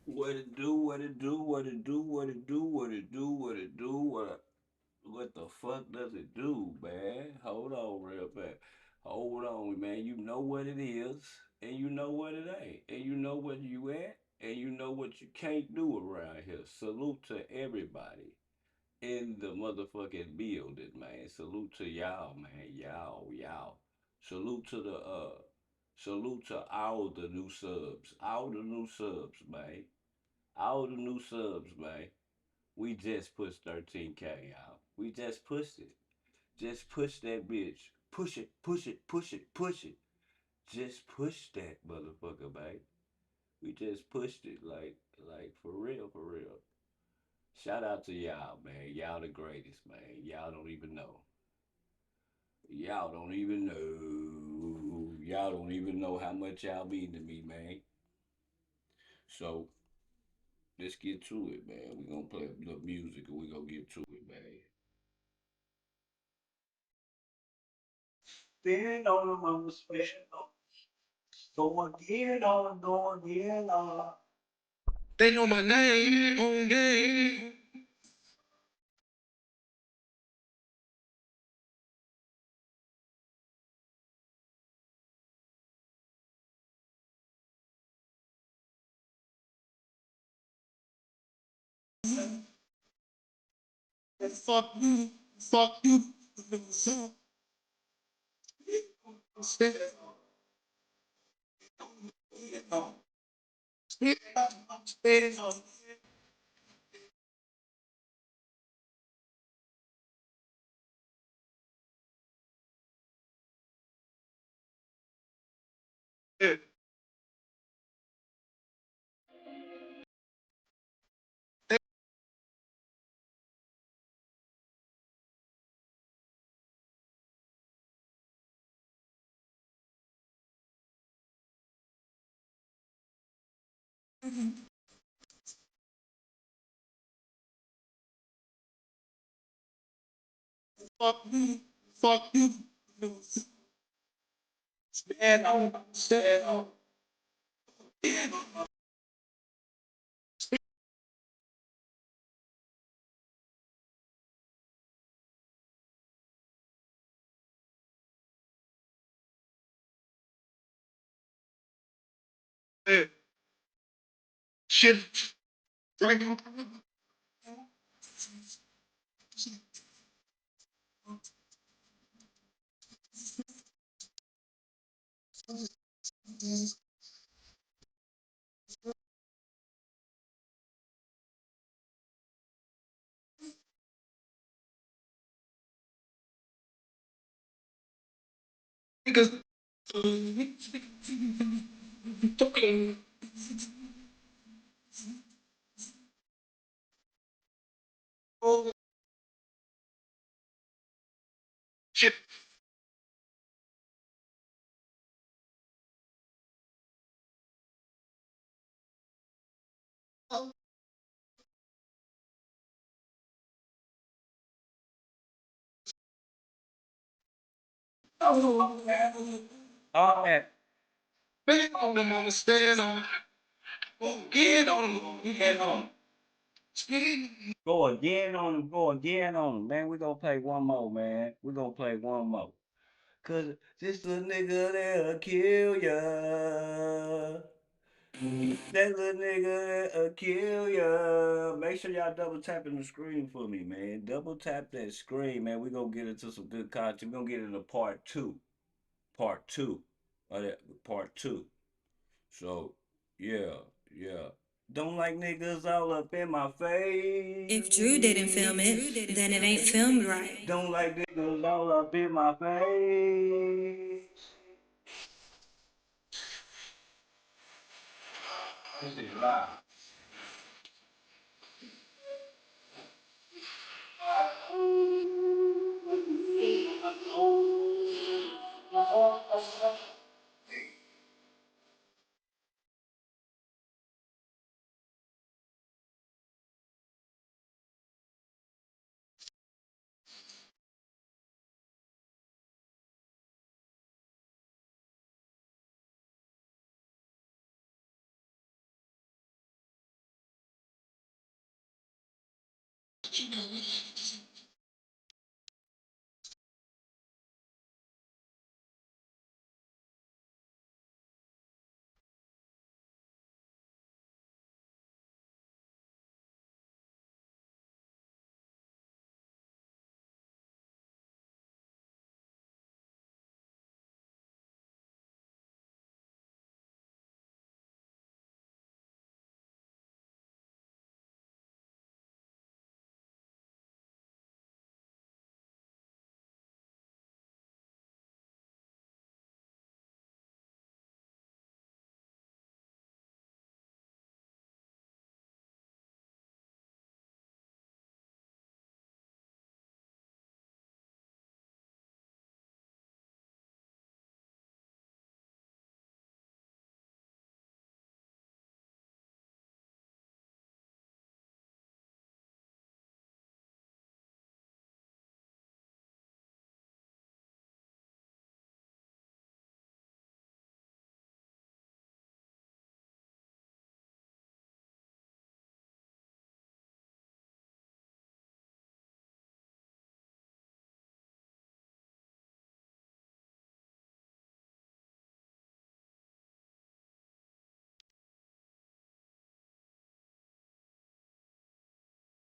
What it do, what it do, what it do, what it do, what it do, what it do, what the fuck does it do, man? Hold on real fast. Hold on, man. You know what it is, and you know what it ain't, and you know what you at, and you know what you can't do around here. Salute to everybody in the motherfucking building, man. Salute to y'all, man. Y'all. Salute to salute to all the new subs. All the new subs, man. All the new subs, man. We just pushed 13K out. We just pushed it. Just push that bitch. Push it, push it, push it, push it. Just push that motherfucker, man. We just pushed it like for real, for real. Shout out to y'all, man. Y'all the greatest, man. Y'all don't even know. Y'all don't even know. Y'all don't even know how much y'all mean to me, man. So let's get to it, man. We gonna play the music and we gonna get to it, man. Been on the mama special. Go again on, go again on. They know my name on game. Fuck you, fuck you. Fuck you, fuck you. Stand on, stand on. Shit. Niggas talking all shit. Oh, All that. man, on them on the stand on. Get on them, get on. Go again on them, go again on them. Man, we gonna play one more, man. We gonna play one more. Cause this little nigga that'll kill ya. That little nigga that'll kill ya. Make sure y'all double tapping the screen for me, man. Double tap that screen, man. We gonna get into some good content. We gonna get into part two. Part two. Of that, part two. So, yeah, yeah. Don't like niggas all up in my face. If Drew didn't film it, then it ain't filmed right. Don't like niggas all up in my face. This is live.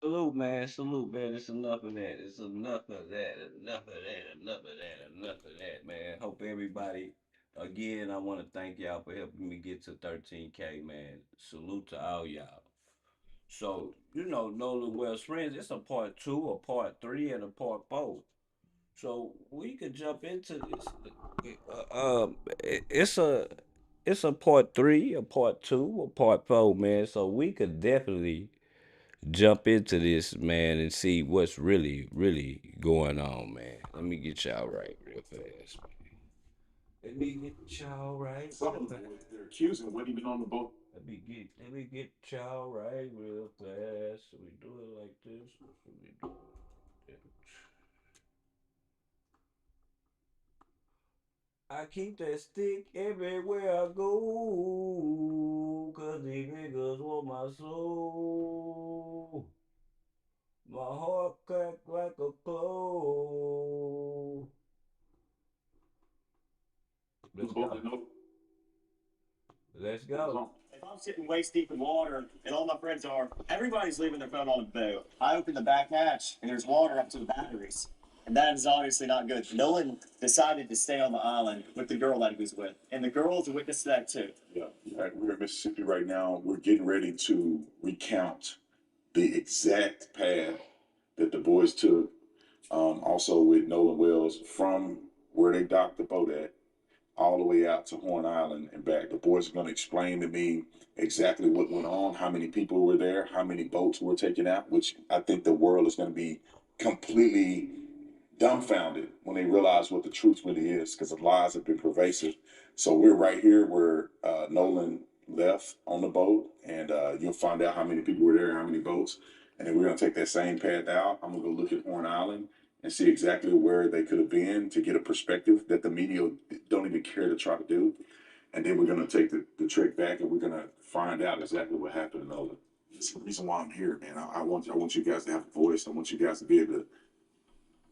Salute, man. Salute, man. It's enough of that. It's enough of that. Enough of that. Enough of that. Enough of that, man. Hope everybody, again, I want to thank y'all for helping me get to 13K, man. Salute to all y'all. So, Nolan Wells Friends, it's a part two, a part three, and a part four. So we could jump into this. It's a part three, a part two, a part four, man. So we could definitely jump into this, man, and see what's really, really going on, man. Let me get y'all right real fast, man. Let me get y'all right Some real of them fast. they're accusing wasn't even on the boat. Let me get y'all right real fast. So we do it like this. Or should we do it like that? I keep that stick everywhere I go, 'cause these niggas want my soul. My heart cracked like a clove. The Let's boat go. that no Let's was go. on. If I'm sitting waist deep in water and all my friends are, everybody's leaving their phone on the boat. I open the back hatch and there's water up to the batteries. And that is obviously not good. Nolan decided to stay on the island with the girl that he was with. And the girls witnessed that too. Yeah, we're in Mississippi right now. We're getting ready to recount the exact path that the boys took, also with Nolan Wells, from where they docked the boat at all the way out to Horn Island and back. The boys are going to explain to me exactly what went on, how many people were there, how many boats were taken out, which I think the world is going to be completely dumbfounded when they realize what the truth really is, because the lies have been pervasive. So we're right here where Nolan left on the boat, and you'll find out how many people were there, how many boats, and then we're gonna take that same path out. I'm gonna go look at Horn Island and see exactly where they could have been to get a perspective that the media don't even care to try to do. And then we're gonna take the trek back, and we're gonna find out exactly what happened to Nolan. It's the reason why I'm here, man. I want you guys to have a voice. I want you guys to be able to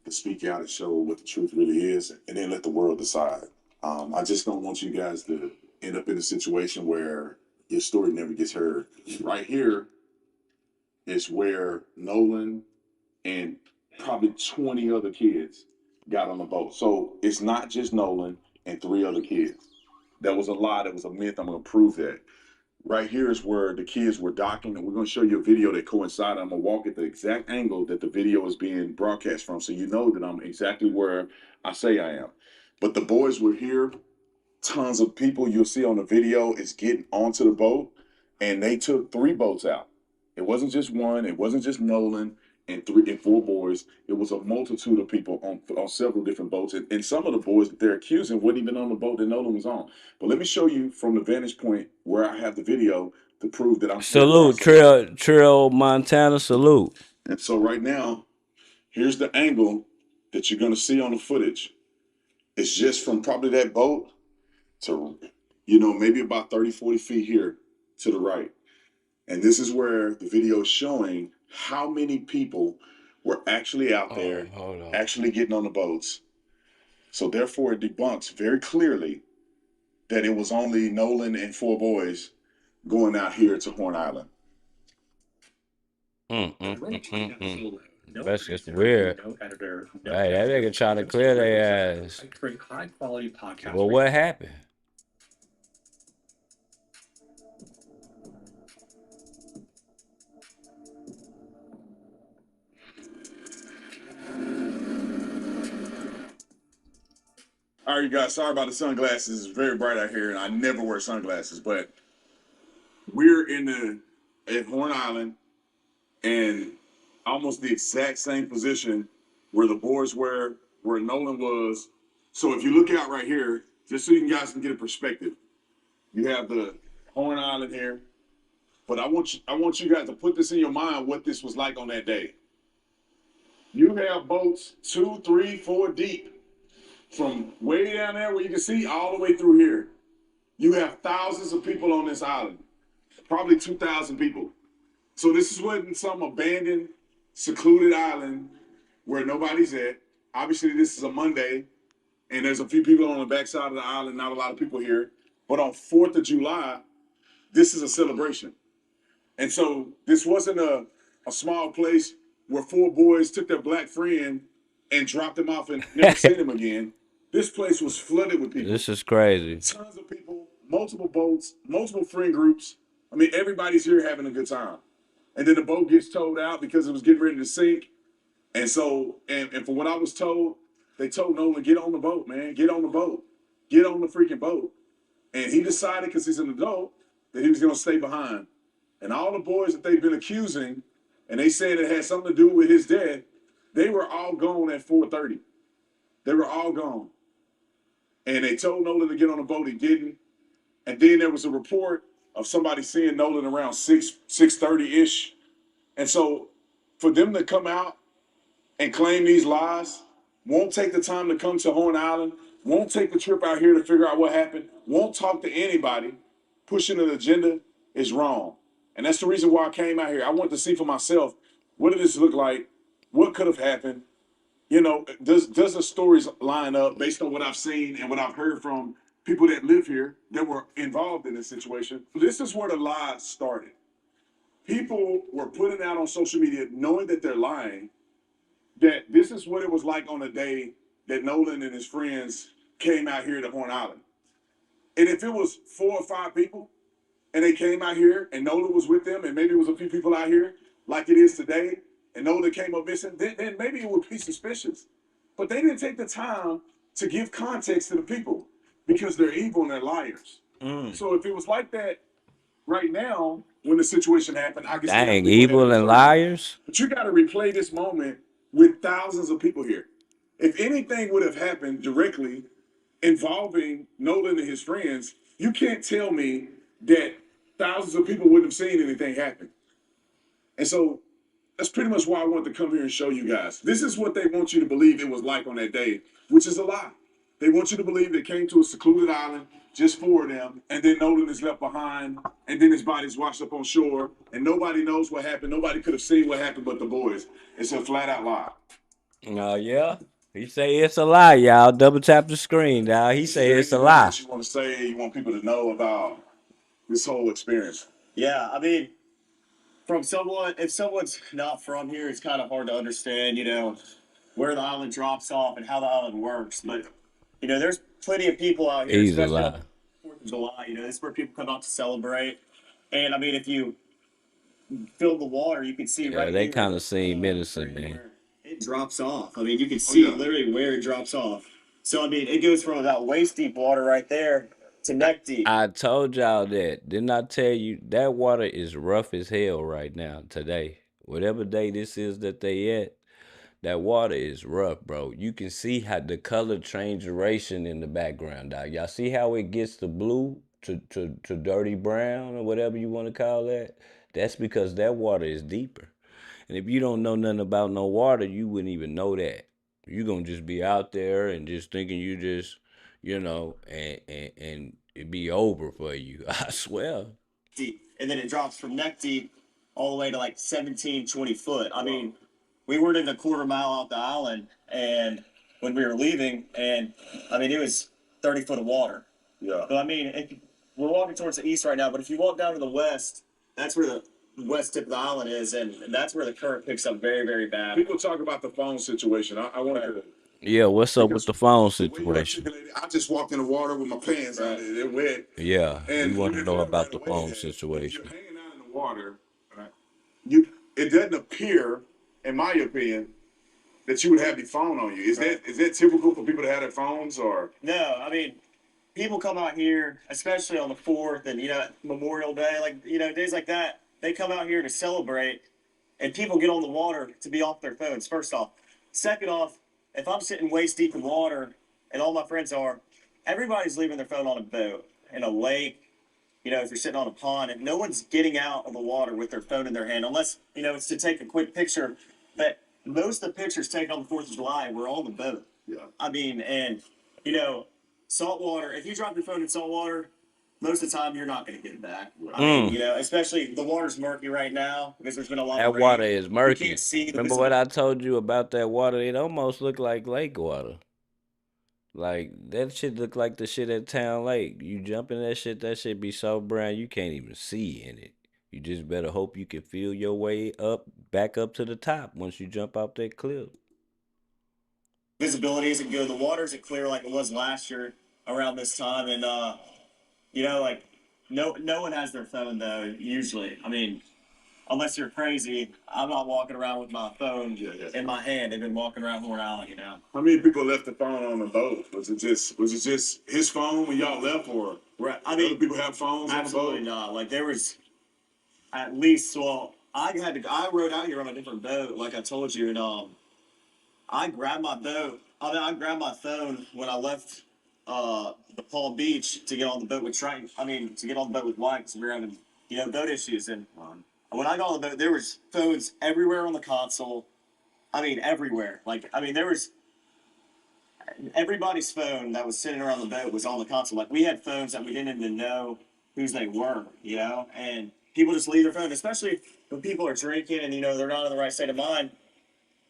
speak out and show what the truth really is, and then let the world decide. I just don't want you guys to end up in a situation where your story never gets heard. Right here is where Nolan and probably 20 other kids got on the boat. So it's not just Nolan and three other kids. That was a lie. That was a myth. I'm going to prove that. Right here is where the kids were docking, and we're going to show you a video that coincided. I'm going to walk at the exact angle that the video is being broadcast from, so you know that I'm exactly where I say I am. But the boys were here. Tons of people you'll see on the video is getting onto the boat, and they took three boats out. It wasn't just one. It wasn't just Nolan and three and four boys. It was a multitude of people on several different boats, and some of the boys that they're accusing wasn't even on the boat that Nolan was on. But let me show you from the vantage point where I have the video to prove that I'm correct when I Salute, say that. Trail, Montana. Salute. And so right now, here's the angle that you're going to see on the footage. It's just from probably that boat to, maybe about 30, 40 feet here to the right. And this is where the video is showing how many people were actually out Oh, there, hold on. actually getting on the boats. So therefore, it debunks very clearly that it was only Nolan and four boys going out here to Horn Island. That's just weird. Hey, that nigga trying to clear their ass. Well, what happened? All right, you guys, sorry about the sunglasses. It's very bright out here, and I never wear sunglasses. But we're at Horn Island, and almost the exact same position where the boys were, where Nolan was. So if you look out right here, just so you guys can get a perspective, you have the Horn Island here. But I want you guys to put this in your mind what this was like on that day. You have boats 2, 3, 4 deep from way down there where you can see all the way through here. You have thousands of people on this island, probably 2,000 people. So this wasn't some abandoned, secluded island where nobody's at. Obviously, this is a Monday, and there's a few people on the backside of the island, not a lot of people here. But on 4th of July, this is a celebration. And so this wasn't a small place where four boys took their black friend and dropped him off and never seen him again. This place was flooded with people. This is crazy. Tons of people, multiple boats, multiple friend groups. I mean, everybody's here having a good time. And then the boat gets towed out because it was getting ready to sink. And so, and from what I was told, they told Nolan, get on the boat, man. Get on the boat. Get on the freaking boat. And he decided, because he's an adult, that he was going to stay behind. And all the boys that they've been accusing, and they said it had something to do with his death, they were all gone at 4:30. They were all gone. And they told Nolan to get on the boat. He didn't. And then there was a report of somebody seeing Nolan around 6:30-ish. And so for them to come out and claim these lies, won't take the time to come to Horn Island, won't take the trip out here to figure out what happened, won't talk to anybody, pushing an agenda is wrong. And that's the reason why I came out here. I want to see for myself, what did this look like? What could have happened? You know, does the stories line up based on what I've seen and what I've heard from people that live here that were involved in this situation? This is where the lies started. People were putting out on social media, knowing that they're lying, that this is what it was like on the day that Nolan and his friends came out here to Horn Island. And if it was 4 or 5 people and they came out here and Nolan was with them and maybe it was a few people out here like it is today and Nolan came up missing, then maybe it would be suspicious. But they didn't take the time to give context to the people because they're evil and they're liars. So if it was like that right now, when the situation happened, I can see how Dang, people have evil and determined. liars. But you got to replay this moment with thousands of people here. If anything would have happened directly involving Nolan and his friends, you can't tell me that thousands of people wouldn't have seen anything happen. And so that's pretty much why I wanted to come here and show you guys. This is what they want you to believe it was like on that day, which is a lie. They want you to believe they came to a secluded island, just 4 of them, and then Nolan is left behind, and then his body's washed up on shore, and nobody knows what happened. Nobody could have seen what happened but the boys. It's a flat out lie. Oh, yeah. He say it's a lie, y'all. Double tap the screen, dog. He Is say there it's a anything lie. that you want to say, you want people to know about this whole experience? Yeah, I mean, from someone, if someone's not from here, it's kind of hard to understand, where the island drops off and how the island works. But, there's plenty of people out here, He's a especially on lie. 4th of July. This is where people come out to celebrate. And, I mean, if you fill the water, you can see Yeah, right they here kind of seem menacing, man. where it drops off. I mean, you can see literally where it drops off. So, I mean, it goes from that waist deep water right there to neck deep. I told y'all that. Didn't I tell you that water is rough as hell right now today? Whatever day this is that they at, that water is rough, bro. You can see how the color translation in the background, dog. Y'all see how it gets the blue to dirty brown or whatever you want to call that? That's because that water is deeper. And if you don't know nothing about no water, you wouldn't even know that. You're gonna just be out there and just thinking you just, and it be over for you. I swear. Deep. And then it drops from neck deep all the way to like 17, 20 foot. I mean, we weren't even a quarter mile off the island, and when we were leaving, and I mean, it was 30 foot of water. Yeah. But I mean, we're walking towards the east right now, but if you walk down to the west, that's where the west tip of the island is, and that's where the current picks up very, very bad. People talk about the phone situation. I wanted to. Yeah, what's up with the phone The way you situation? articulated, I just walked in the water with my pants on. They're wet. Yeah, And we want to you know can tell about right the away phone that if you're situation. hanging out in the water, it doesn't appear, in my opinion, that you would have your phone on you. Is that typical for people to have their phones or? No, I mean, people come out here, especially on the 4th and, Memorial Day, like, days like that, they come out here to celebrate, and people get on the water to be off their phones, first off. Second off, if I'm sitting waist deep in water, and all my friends are, everybody's leaving their phone on a boat, in a lake, if you're sitting on a pond, and no one's getting out of the water with their phone in their hand, unless, it's to take a quick picture. But most of the pictures taken on the 4th of July were on the boat. Yeah. I mean, and, salt water, if you drop your phone in salt water, most of the time you're not going to get it back. I mean, especially the water's murky right now because there's been a lot That of rain. water is You murky. can't see the Remember what I told you about that water? It almost looked like lake water. Like that shit look like the shit at Town Lake. You jump in that shit be so brown you can't even see in it. You just better hope you can feel your way up, back up to the top once you jump off that cliff. visibility isn't good. The water isn't clear like it was last year around this time, and like no one has their phone though. Usually, I mean, unless you're crazy, I'm not walking around with my phone in my hand. They've been walking around Horn Island, How many people left the phone on the boat? Was it just his phone when y'all left, or Right. I mean, other people have phones absolutely on the boat? not. Like there was at least. Well, I rode out here on a different boat, like I told you, and I grabbed my boat. I mean, I grabbed my phone when I left the Palm Beach to get on the boat with Triton. I mean, to get on the boat with White because we were having boat issues. And when I got on the boat, there was phones everywhere on the console. I mean, everywhere. Like, I mean, there was everybody's phone that was sitting around the boat was on the console. Like, we had phones that we didn't even know whose they were, and people just leave their phone, especially when people are drinking and they're not in the right state of mind.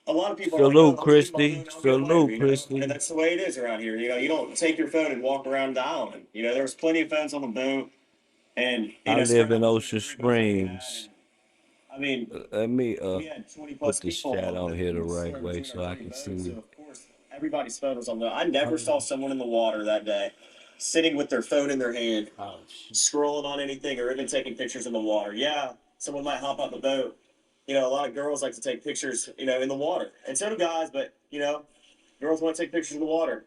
A lot of people are like, "Oh, Salute, I'll just leave my Christy. phone, I'll get away," Salute, Christy. and that's the way it is around here. You don't take your phone and walk around the island. There was plenty of phones on the boat, and I live in spread out Ocean between everybody that we had. Springs. And, I mean, Let me we had 20 put plus this people chat on on here the right somewhere way between so our I three can boats, see. so of course everybody's phone was on the. I never saw someone in the water that day, sitting with their phone in their hand, Oh, shit. scrolling on anything, or even taking pictures in the water. Yeah, someone might hop out the boat. A lot of girls like to take pictures, in the water, and so do guys. But girls want to take pictures in the water.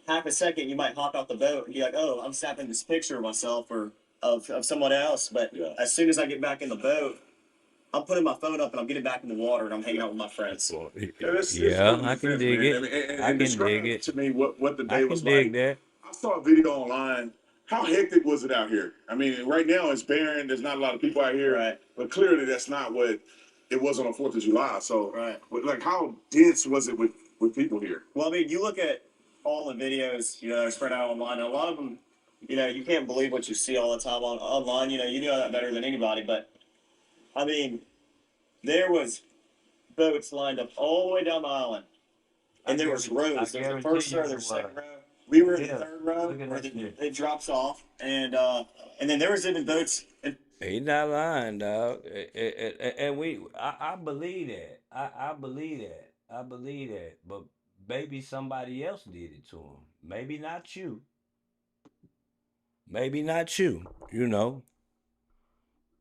Half a second, you might hop out the boat and be like, "Oh, I'm snapping this picture of myself or of someone else." But as soon as I get back in the boat, I'm putting my phone up and I'm getting back in the water and I'm hanging out with my friends. It's Yeah, common I can sense, dig man. it. I mean, I and can dig describe it. to me what the I day can was dig like. that. I saw a video online. How hectic was it out here? I mean, right now it's barren. There's not a lot of people out here. Right. But clearly that's not what it was on the 4th of July. So, Right. like, how dense was it with people here? Well, I mean, you look at all the videos, that are spread out online. And a lot of them, you can't believe what you see all the time online. You know that better than anybody. But I mean, there was boats lined up all the way down the island, and there was rows. There's the first row, there's second row. We were in the third row where it drops off, and then there was even boats. He not lying, dog. And I believe that. I believe that. I believe that. But maybe somebody else did it to him. Maybe not you. Maybe not you.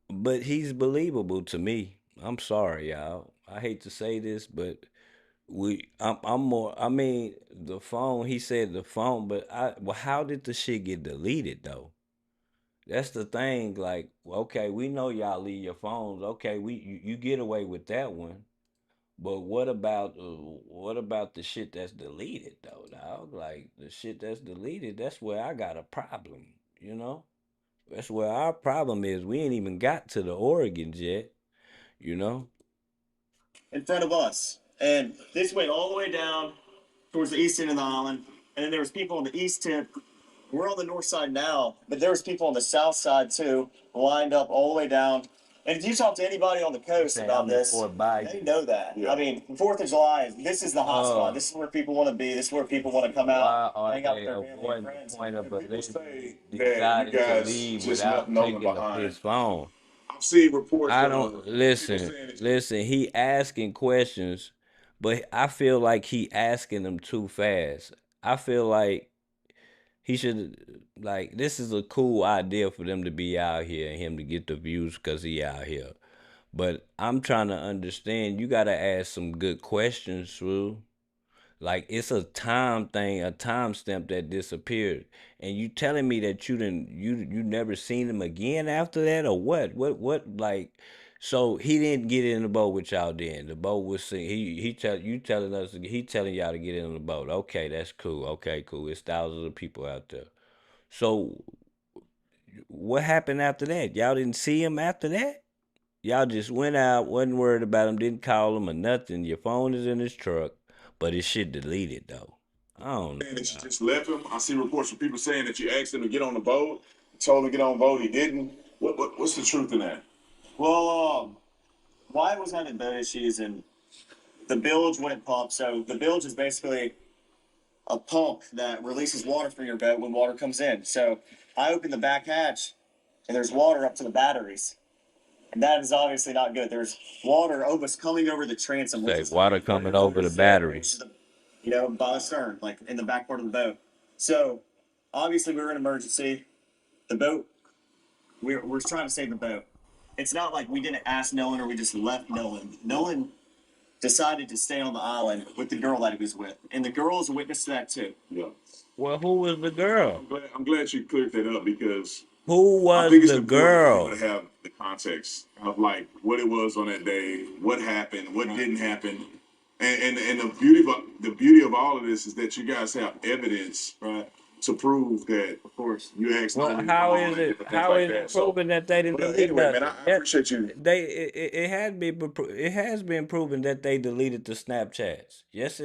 But he's believable to me. I'm sorry, y'all. I hate to say this, but I'm more. I mean, the phone. He said the phone, but well, how did the shit get deleted though? That's the thing. Like, okay, we know y'all leave your phones. Okay, you get away with that one. But what about the shit that's deleted though, dog? Like the shit that's deleted, that's where I got a problem. You know, that's where our problem is. We ain't even got to the organs yet. You know. In front of us, and this went all the way down towards the east end of the island, and then there was people on the east tip. We're on the north side now, but there was people on the south side too, lined up all the way down. And if you talk to anybody on the coast Say about I'm in this, Fort they Bayou. know that. Yeah. I mean, 4th of July, this is the hot spot. Uh, This is where people want to be. This is where people want to come out, why are hang out with they their family and avoiding the friends. point of And people allegedly say that you deciding to guys leave just left without Nolan taking up behind. his phone? I've seen reports I don't of people listen. saying that you. Listen, he asking questions, but I feel like he asking them too fast. I feel like he should like this is a cool idea for them to be out here and him to get the views because he out here. But I'm trying to understand. You gotta ask some good questions, Swoo. Like it's a time thing, a time stamp that disappeared. And you telling me that you never seen him again after that or what? What like so he didn't get in the boat with y'all then. The boat was sink. He tell you telling us he telling y'all to get in the boat. Okay, that's cool. Okay, cool. It's thousands of people out there. So what happened after that? Y'all didn't see him after that? Y'all just went out, wasn't worried about him, didn't call him or nothing. Your phone is in his truck, but his shit deleted though. I don't know, Saying that you dog. just left him. I see reports from people saying that you asked him to get on the boat, told him to get on the boat, he didn't. What's the truth in that? Well, Wyatt was having boat issues and the bilge wouldn't pump. So the bilge is basically a pump that releases water from your boat when water comes in. So I opened the back hatch and there's water up to the batteries. And that is obviously not good. There's water almost coming over the transom, which Say is water coming over the batteries. by the stern, like in the back part of the boat. So obviously we were in emergency. The boat, we're trying to save the boat. It's not like we didn't ask Nolan or we just left Nolan. Nolan decided to stay on the island with the girl that he was with, and the girl is a witness to that too. Yeah. Well, who was the girl? I'm glad you cleared that up because Who I was think it's the important for people to girl? have the context of like what it was on that day, what happened, what didn't happen. And the beauty of all of this is that you guys have evidence, right, to prove that Of course. you asked Well, Nani to come on and different things how like is that. it So, proven that they didn't but delete anyway, man, I, nothing? I That appreciate you. it has been it has been proven that they deleted the Snapchats. Yes,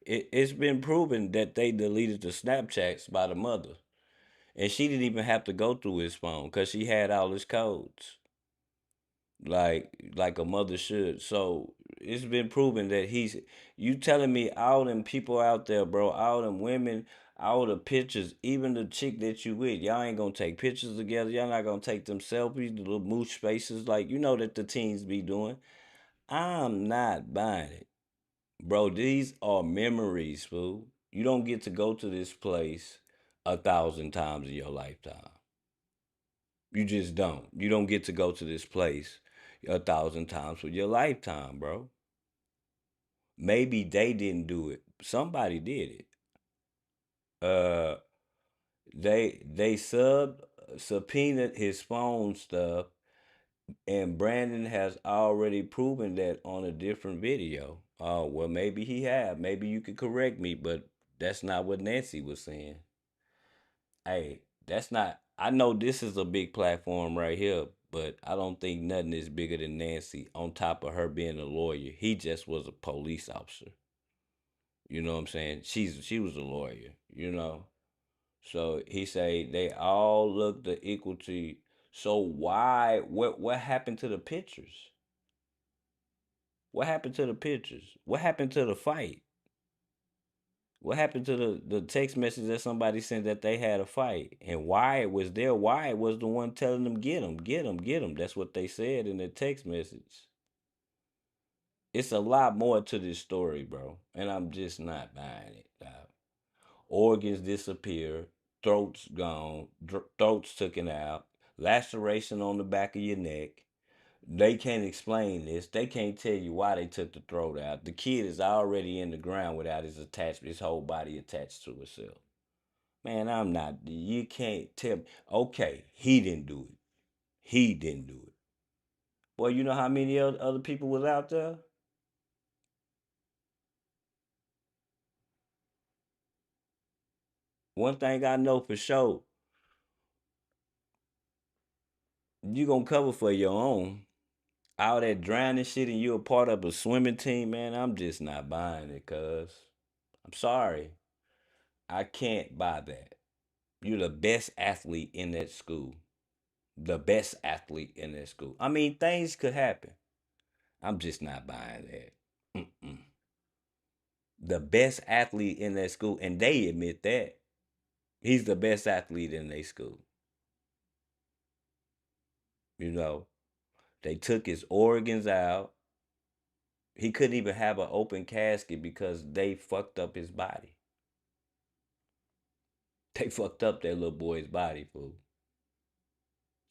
it's been proven that they deleted the Snapchats by the mother, and she didn't even have to go through his phone because she had all his codes, like a mother should. So it's been proven that he's. You telling me all them people out there, bro, all them women, all the pictures, even the chick that you with, y'all ain't gonna take pictures together. Y'all not gonna take them selfies, the little mooch faces, like you know that the teens be doing. I'm not buying it, bro. These are memories, fool. You don't get to go to this place 1,000 times in your lifetime. You just don't. You don't get to go to this place 1,000 times for your lifetime, bro. Maybe they didn't do it. Somebody did it. Uh, they subpoenaed his phone stuff, and Brandon has already proven that on a different video. Oh well, maybe he have. Maybe you could correct me, but that's not what Nancy was saying. Hey, that's not. I know this is a big platform right here, but I don't think nothing is bigger than Nancy. On top of her being a lawyer, he just was a police officer. You know what I'm saying? She was a lawyer. You know, so he say they all look the equal to you. So why? What happened to the pictures? What happened to the pictures? What happened to the fight? What happened to the text message that somebody sent that they had a fight? And Wyatt was there. Wyatt was the one telling them, get him, get him, get him. That's what they said in the text message. It's a lot more to this story, bro. And I'm just not buying it, dog. Organs disappear, throats gone, throats taken out, laceration on the back of your neck. They can't explain this. They can't tell you why they took the throat out. The kid is already in the ground without his attachment, his whole body attached to itself. Man, I'm not. You can't tell me. Okay, he didn't do it. He didn't do it. Well, you know how many other people was out there? One thing I know for sure, you gonna cover for your own. All that drowning shit and you a part of a swimming team, man, I'm just not buying it, cuz. I'm sorry. I can't buy that. You're the best athlete in that school. The best athlete in their school. I mean, things could happen. I'm just not buying that. Mm-mm. The best athlete in their school, and they admit that. He's the best athlete in their school. You know, they took his organs out. He couldn't even have an open casket because they fucked up his body. They fucked up that little boy's body, fool.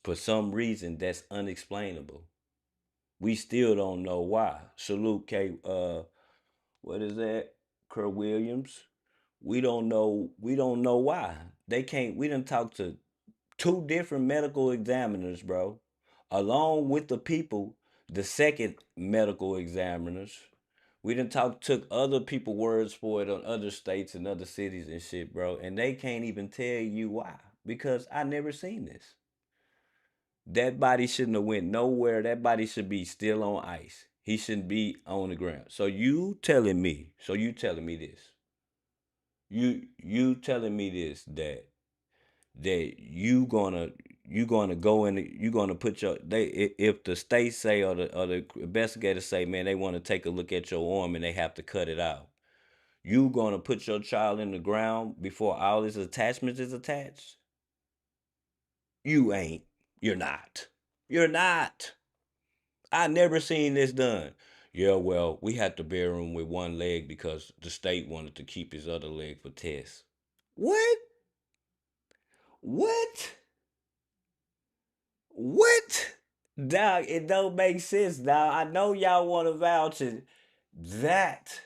For some reason that's unexplainable. We still don't know why. Salute K what is that? Kurt Williams. We don't know why. They can't we done talked to two different medical examiners, bro. Along with the people, the second medical examiners. We done took other people words for it on other states and other cities and shit, bro. And they can't even tell you why. Because I never seen this. That body shouldn't have went nowhere. That body should be still on ice. He shouldn't be on the ground. So you telling me this that you gonna go in you gonna put your if the state say or the investigators say, man, they want to take a look at your arm and they have to cut it out. You gonna put your child in the ground before all his attachments is attached? You ain't. You're not. You're not. I never seen this done. Yeah, well, we had to bury him with one leg because the state wanted to keep his other leg for tests. What? What? What? Dog, it don't make sense, dog. I know y'all want to vouch it. That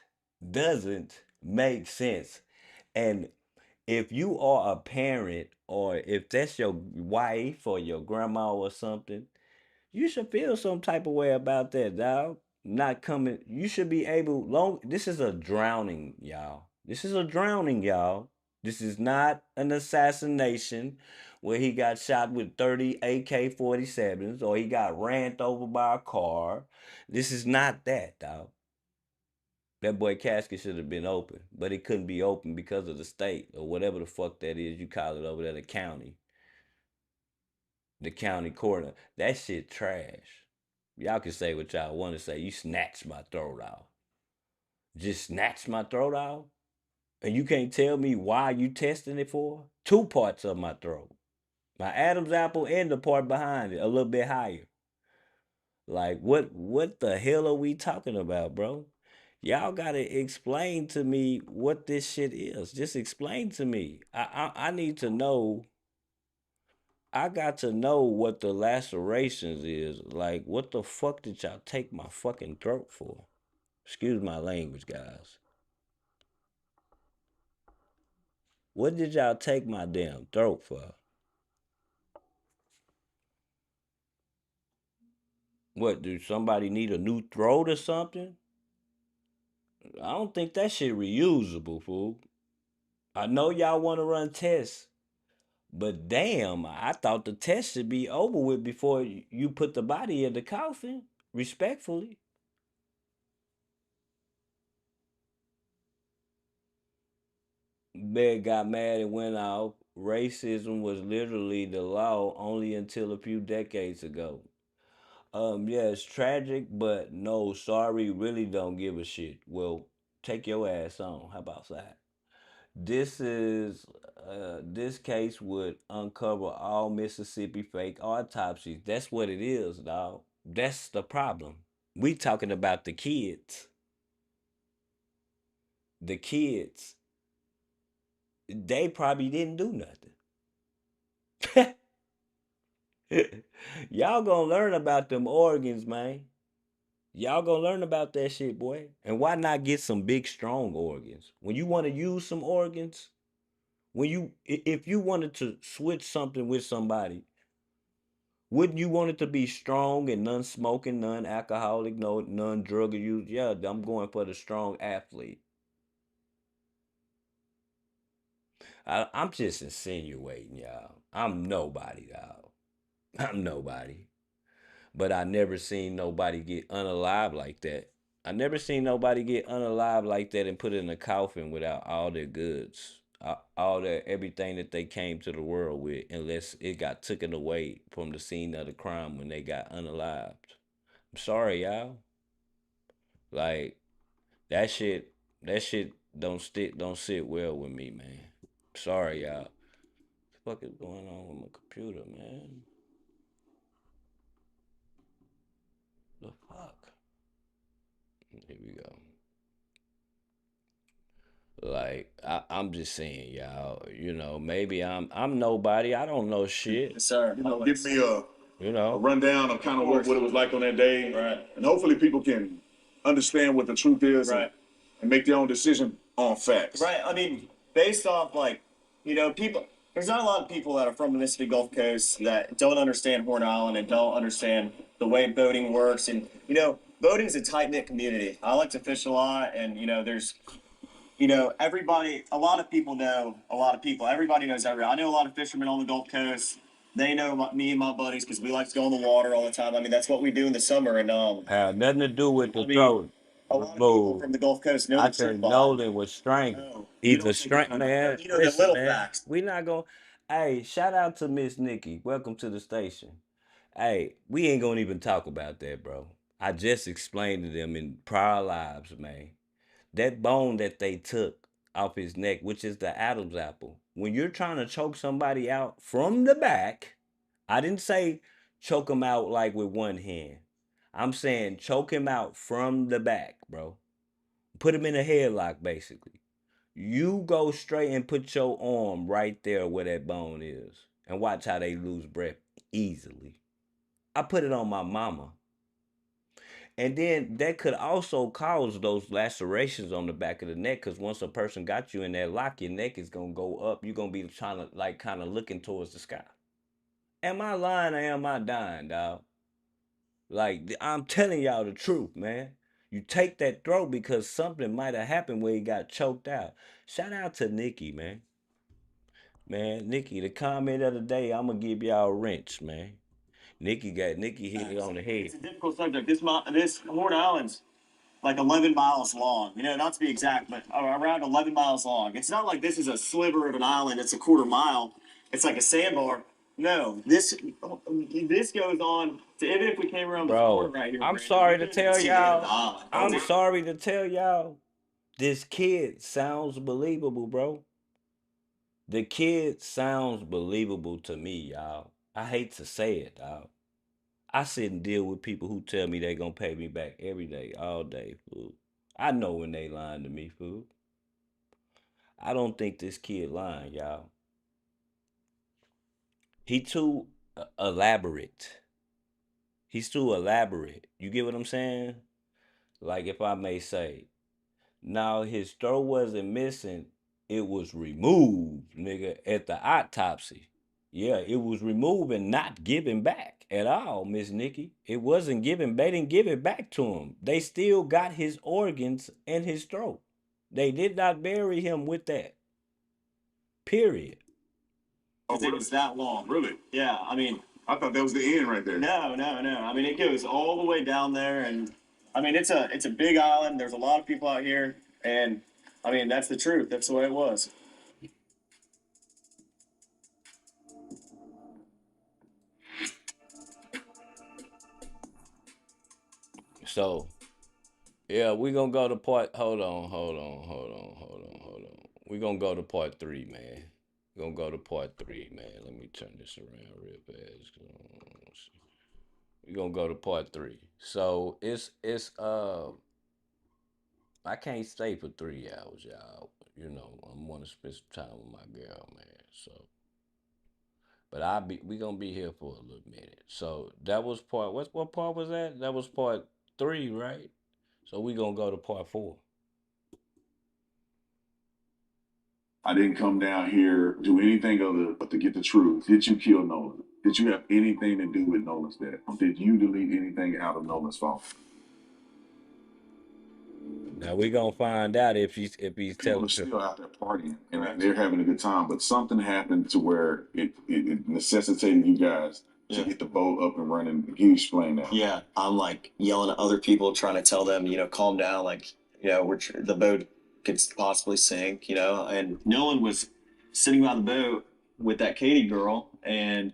doesn't make sense. And if you are a parent or if that's your wife or your grandma or something, you should feel some type of way about that, dog. Not coming. You should be able. Long. This is a drowning, y'all. This is a drowning, y'all. This is not an assassination where he got shot with 30 AK-47s or he got ran over by a car. This is not that, dog. That boy casket should have been open, but it couldn't be open because of the state or whatever the fuck that is you call it over there, the county coroner. That shit trash. Y'all can say what y'all want to say. You snatched my throat off. Just snatched my throat off? And you can't tell me why you testing it for? Two parts of my throat. My Adam's apple and the part behind it, a little bit higher. Like what the hell are we talking about, bro? Y'all gotta explain to me what this shit is. Just explain to me. I need to know. I got to know what the lacerations is. Like, what the fuck did y'all take my fucking throat for? Excuse my language, guys. What did y'all take my damn throat for? What, do somebody need a new throat or something? I don't think that shit reusable, fool. I know y'all want to run tests, but damn, I thought the test should be over with before you put the body in the coffin. Respectfully. Bed got mad and went off. Racism was literally the law only until a few decades ago. Yeah, it's tragic, but no, sorry, really don't give a shit. Well, take your ass on. How about that? This case would uncover all Mississippi fake autopsies. That's what it is, dog. That's the problem. We talking about the kids. The kids, they probably didn't do nothing. Y'all gonna learn about them organs, man. Y'all gonna learn about that shit, boy. And why not get some big, strong organs? When you want to use some organs, if you wanted to switch something with somebody, wouldn't you want it to be strong and non-smoking, non-alcoholic, no non-drug use? Yeah, I'm going for the strong athlete. I'm just insinuating, y'all. I'm nobody, y'all. I'm nobody. But I never seen nobody get unalive like that. I never seen nobody get unalive like that and put it in a coffin without all their goods, all that everything that they came to the world with, unless it got taken away from the scene of the crime when they got unalived. I'm sorry, y'all. Like that shit, that shit don't sit well with me, man. Sorry, y'all. What the fuck is going on with my computer, man? The fuck? Here we go. Like I'm just saying, y'all. You know, maybe I'm nobody. I don't know shit. Yes, sir. Give me a You know, rundown of kind of what it was like on that day, Right. and hopefully people can understand what the truth is, Right. and make their own decision on facts. Right. I mean, based off people. There's not a lot of people that are from the Mississippi Gulf Coast that don't understand Horn Island and don't understand the way boating works. And boating is a tight knit community. I like to fish a lot, and there's everybody. A lot of people know a lot of people. Everybody knows everybody. I know a lot of fishermen on the Gulf Coast. They know me and my buddies because we like to go in the water all the time. I mean, that's what we do in the summer. And have nothing to do with the I mean, throat. a lot of people from the Gulf Coast know I the truth think behind Nolan was strangled. No, you Either don't think strength, man. you know the Listen, little man. facts. We not gonna. Hey, shout out to Miss Nikki. Welcome to the station. Hey, we ain't gonna even talk about that, bro. I just explained to them in prior lives, man. That bone that they took off his neck, which is the Adam's apple. When you're trying to choke somebody out from the back, I didn't say choke him out like with one hand. I'm saying choke him out from the back, bro. Put him in a headlock, basically. You go straight and put your arm right there where that bone is, and watch how they lose breath easily. I put it on my mama. And then that could also cause those lacerations on the back of the neck, because once a person got you in that lock, your neck is gonna go up. You're gonna be trying to like kind of looking towards the sky. Am I lying or am I dying, dog? Like I'm telling y'all the truth, man. You take that throw because something might have happened where he got choked out. Shout out to Nikki, man. Man, Nikki, the comment of the day, I'm gonna give y'all a wrench, man. Nikki hit it on the head. It's a difficult subject. This Horn Island's like 11 miles long. Not to be exact, but around 11 miles long. It's not like this is a sliver of an island. It's a quarter mile. It's like a sandbar. No, this goes on to even if we came around the corner Bro, right here. I'm Brandon, sorry you to couldn't even tell see the end of the y'all. island. I'm sorry to tell y'all. This kid sounds believable, bro. The kid sounds believable to me, y'all. I hate to say it, dog. I sit and deal with people who tell me they gonna pay me back every day, all day, fool. I know when they lying to me, fool. I don't think this kid lying, y'all. He too elaborate. He's too elaborate. You get what I'm saying? Like if I may say. Now his throat wasn't missing, it was removed, nigga, at the autopsy. Yeah, it was removed and not given back at all, Miss Nikki. It wasn't given, they didn't give it back to him. They still got his organs and his throat. They did not bury him with that. Period. It was that long. Really? Yeah, I mean, I thought that was the end right there. no, no, no. I mean, it goes all the way down there, and I mean, it's a big island. There's a lot of people out here, and I mean, that's the truth. That's the way it was. So, yeah, we gonna go to part. Hold on. We gonna go to part three, man. We gonna go to part three, man. Let me turn this around real fast. We gonna go to part three. So it's I can't stay for 3 hours, y'all. You know, I'm wanna spend some time with my girl, man. So but we gonna be here for a little minute. So that was what part was that? That was part three, right? So we gonna go to part four. I didn't come down here do anything other but to get the truth. Did you kill Nolan? Did you have anything to do with Nolan's death? Did you delete anything out of Nolan's phone? Now we gonna find out if he's People telling are the truth. still out there partying and they're having a good time, but something happened to where it necessitated you guys to get the boat up and running. Can you explain that? Yeah, I'm like yelling at other people, trying to tell them, calm down. Like, the boat could possibly sink, and Nolan was sitting by the boat with that Katie girl, and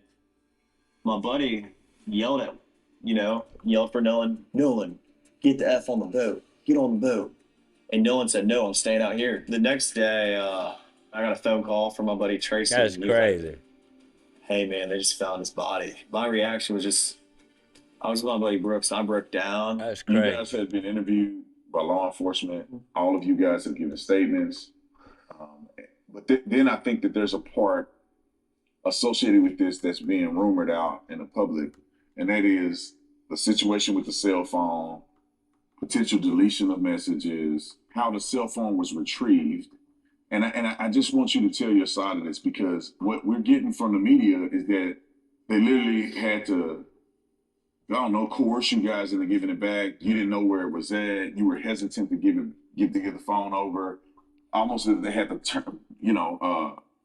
my buddy yelled at, yelled for Nolan. Nolan, get the f on the boat. Get on the boat. And Nolan said, "No, I'm staying out here." The next day, I got a phone call from my buddy Tracy. That's And he was like, crazy. "Hey man, they just found his body." My reaction was just, I was with my buddy Brooks. And I broke down. That's You guys crazy. have been interviewed by law enforcement. All of you guys have given statements. But then I think that there's a part associated with this that's being rumored out in the public, and that is the situation with the cell phone, potential deletion of messages, how the cell phone was retrieved. And I just want you to tell your side of this, because what we're getting from the media is that they literally had to, I don't know, coerce you guys into giving it back. You didn't know where it was at. You were hesitant to give the phone over. Almost as they had to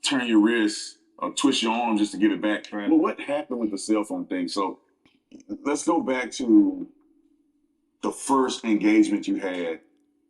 turn your wrist or twist your arm just to give it back. Right. Well, what happened with the cell phone thing? So let's go back to the first engagement you had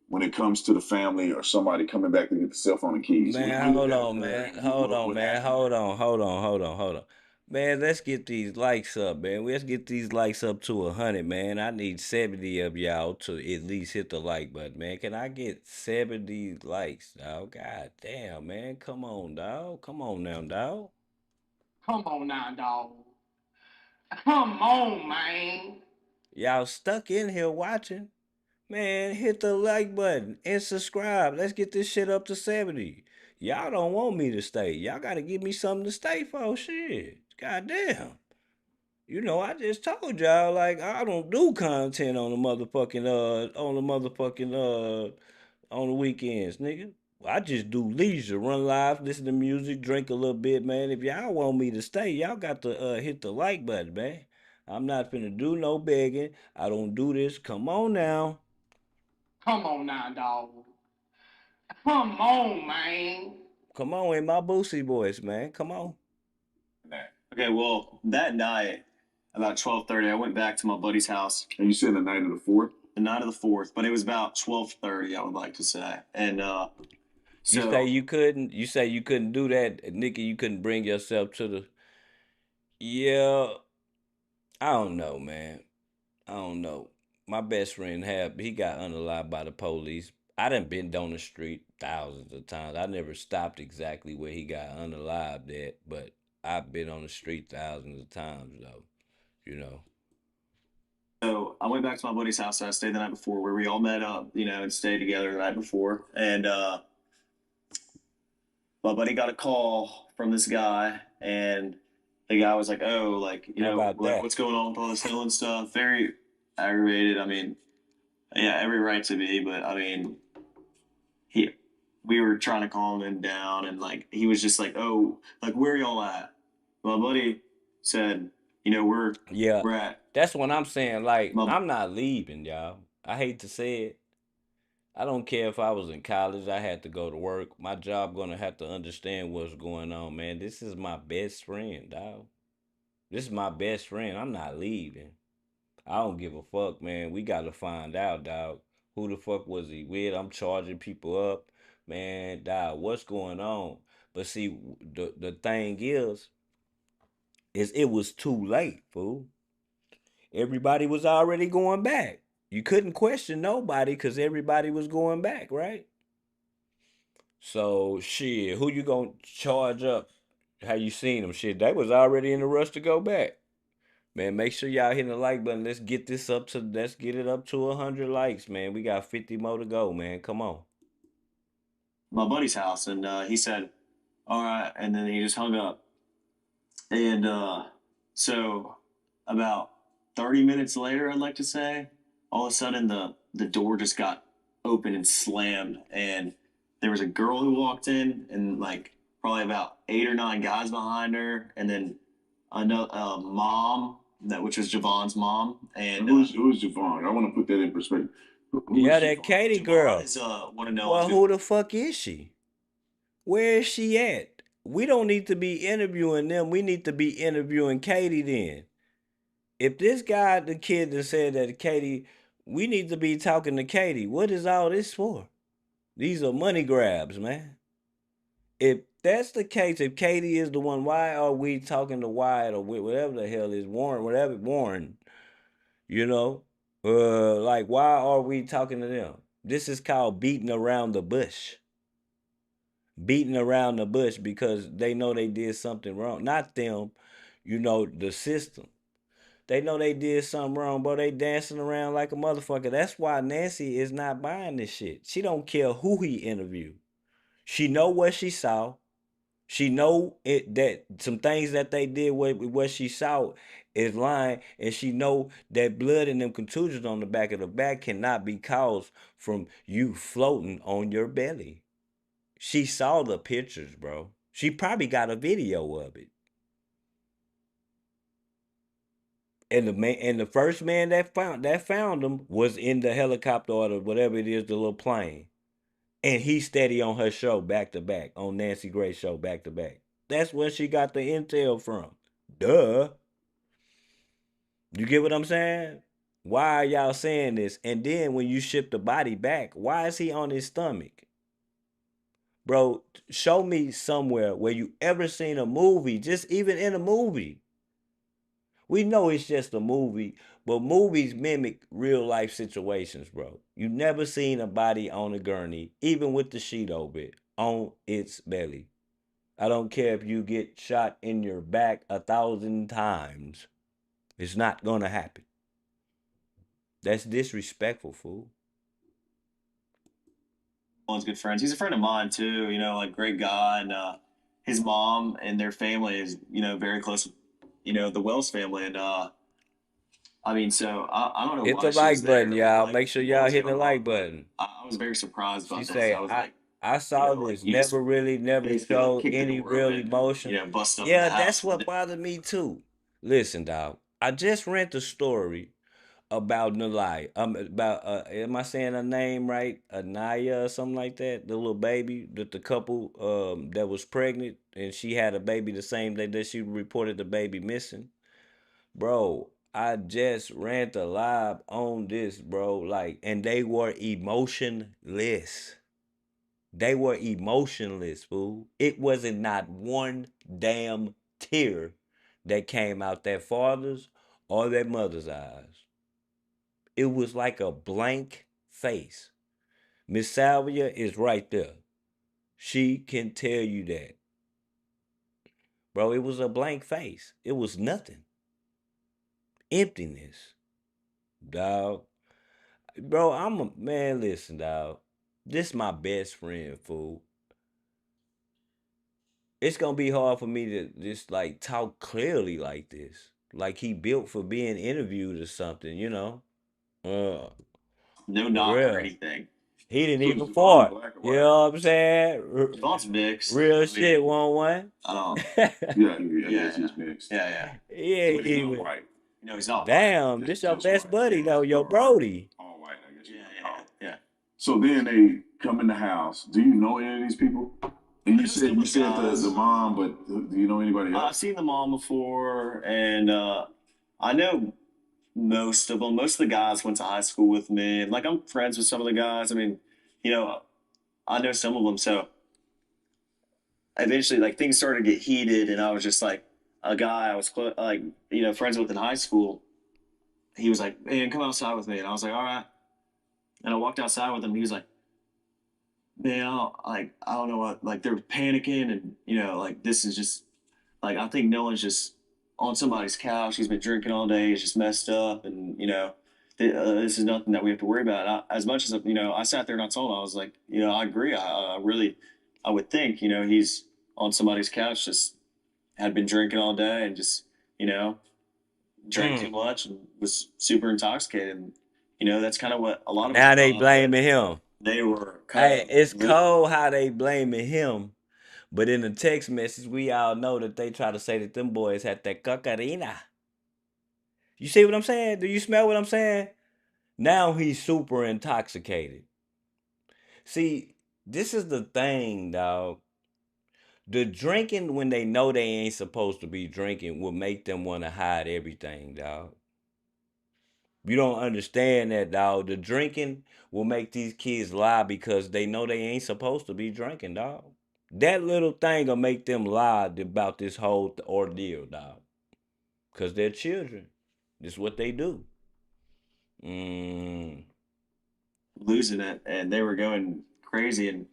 when it comes to the family or somebody coming back to get the cell phone and keys. Man, hold on, man. Hold on, man. Hold on. Man, let's get these likes up, man. Let's get these likes up to 100, man. I need 70 of y'all to at least hit the like button, man. Can I get 70 likes, dog? God damn, man. Come on, dog. Come on now, dog. Come on now, dog. Come on, man. Y'all stuck in here watching. Man, hit the like button and subscribe. Let's get this shit up to 70. Y'all don't want me to stay. Y'all gotta give me something to stay for. Shit. Goddamn. You know, I just told y'all like I don't do content on the on the weekends, nigga. I just do leisure, run live, listen to music, drink a little bit, man. If y'all want me to stay, y'all got to hit the like button, man. I'm not finna do no begging. I don't do this. Come on now. Come on now, dog. Come on, man. Come on in my Boosie voice, man. Come on. Okay, well, that night, about 12:30, I went back to my buddy's house. And you said the night of the 4th? The night of the 4th, but it was about 12:30, I would like to say. And You so say you couldn't. You say you couldn't do that, Nikki. You couldn't bring yourself to the. Yeah, I don't know, man. I don't know. My best friend he got unalive by the police. I done been on the street thousands of times. I never stopped exactly where he got unalived at, but I've been on the street thousands of times though. You know. So I went back to my buddy's house that I stayed the night before, where we all met up, and stayed together the night before. And my buddy got a call from this guy, and the guy was like, "Oh, like, How about that? what's going on with all this Hill and stuff?" Very aggravated. I mean, yeah, every right to be, but I mean, we were trying to calm him down, and like he was just like, "Oh, like where y'all at?" My buddy said, Yeah, we're at that's what I'm saying. Like, my I'm not leaving, y'all. I hate to say it. I don't care if I was in college. I had to go to work. My job gonna have to understand what's going on, man. This is my best friend, dog. This is my best friend. I'm not leaving. I don't give a fuck, man. We gotta find out, dog. Who the fuck was he with? I'm charging people up, man. Dog, what's going on? But see, the thing is it was too late, fool. Everybody was already going back. You couldn't question nobody because everybody was going back, right? So shit, who you gonna charge up? How you seen them? Shit, they was already in the rush to go back. Man, make sure y'all hit the like button. Let's get it up to 100 likes, man. We got 50 more to go, man. Come on. my buddy's house, and he said, "All right," and then he just hung up. And so about 30 minutes later, I'd like to say, all of a sudden the door just got open and slammed, and there was a girl who walked in, and like probably about 8 or 9 guys behind her, and then another mom, which was Javon's mom. And Who's Javon? I want to put that in perspective. Yeah, that Katie girl. Javon is one of Nolan's Well, who the fuck is she? Where is she at? We don't need to be interviewing them. We need to be interviewing Katie then. If this guy, the kid that said that Katie, we need to be talking to Katie. What is all this for? These are money grabs, man. If that's the case, if Katie is the one, why are we talking to Wyatt or whatever the hell is Warren, whatever Warren, you know? Like why are we talking to them? This is called beating around the bush. Beating around the bush because they know they did something wrong. Not them, the system. They know they did something wrong, but they dancing around like a motherfucker. That's why Nancy is not buying this shit. She don't care who he interviewed. She know what she saw. She know it that some things that they did with what she saw is lying, and she know that blood and them contusions on the back of the back cannot be caused from you floating on your belly. She saw the pictures, bro. She probably got a video of it. And the first man that found him was in the helicopter or whatever it is, the little plane. And he steady on her show back to back, on Nancy Gray's show back to back. That's where she got the intel from. Duh. You get what I'm saying? Why are y'all saying this? And then when you ship the body back, why is he on his stomach? Bro, show me somewhere where you ever seen a movie, just even in a movie. We know it's just a movie, but movies mimic real life situations, bro. You never seen a body on a gurney, even with the sheet over it, on its belly. I don't care if you get shot in your back 1,000 times. It's not gonna happen. That's disrespectful, fool. One's good friends. He's a friend of mine too. Like great guy, and his mom and their family is very close. The Wells family, and I mean, so I don't know Hit why the she was like there, button, but y'all. like Make sure what y'all was hit the going on. like button. I was very surprised She about this. I say, was I like, I saw like this. you just Never basically like showed kick the any door real open, emotion. bust stuff in Yeah, the that's house. what bothered me too. Listen, dog. I just read the story about Nalai. About am I saying her name right? Anaya or something like that. The little baby that the couple that was pregnant and she had a baby the same day that she reported the baby missing. Bro, I just ran the live on this, bro. Like, and they were emotionless. They were emotionless, fool. It wasn't not one damn tear that came out that father's or that mother's eyes. It was like a blank face. Miss Salvia is right there. She can tell you that. Bro, it was a blank face. It was nothing. Emptiness. Dog. Bro, I'm a man, listen, dog. This my best friend, fool. It's gonna be hard for me to just like talk clearly like this. Like he built for being interviewed or something. Uh No for knock or real. anything. He didn't So even is Devon fart. black or You white? know what I'm saying? Devon's mixed. Real I shit, mean, one. I don't. Yeah, he's mixed. Yeah. He So ain't he's not even. white. He's not white. Damn, this your Just best white. buddy though, your Or Brody. all white, I guess you Yeah, would call it. yeah. So then they come in the house. Do you know any of these people? And I know some of the guys. the mom, but do you know anybody I've else? seen the mom before, and I know most of them. Most of the guys went to high school with me, and like I'm friends with some of the guys. I mean, you know, I know some of them. So eventually, like things started to get heated, and I was just like a guy I was friends with in high school. He was like, "Man, come outside with me," and I was like, "All right." And I walked outside with him. He was like, "Man, I don't know what." Like they're panicking, and like this is just like I think Nolan's just on somebody's couch. He's been drinking all day. He's just messed up, and this is nothing that we have to worry about. As much as I sat there and I told him I was like, I agree. I really, I would think he's on somebody's couch, just had been drinking all day and just drank too Mm. much and was super intoxicated. And, that's kind of what a lot of Now them they thought, but blaming him. they were kind Hey, of it's cold how they blaming him. But in the text message, we all know that they try to say that them boys had that cocaina. You see what I'm saying? Do you smell what I'm saying? Now he's super intoxicated. See, this is the thing, dog. The drinking when they know they ain't supposed to be drinking will make them want to hide everything, dog. You don't understand that, dog. The drinking will make these kids lie because they know they ain't supposed to be drinking, dog. That little thing will make them lie about this whole ordeal, dog. Cause they're children. This is what they do. Mm. Losing it, and they were going crazy. And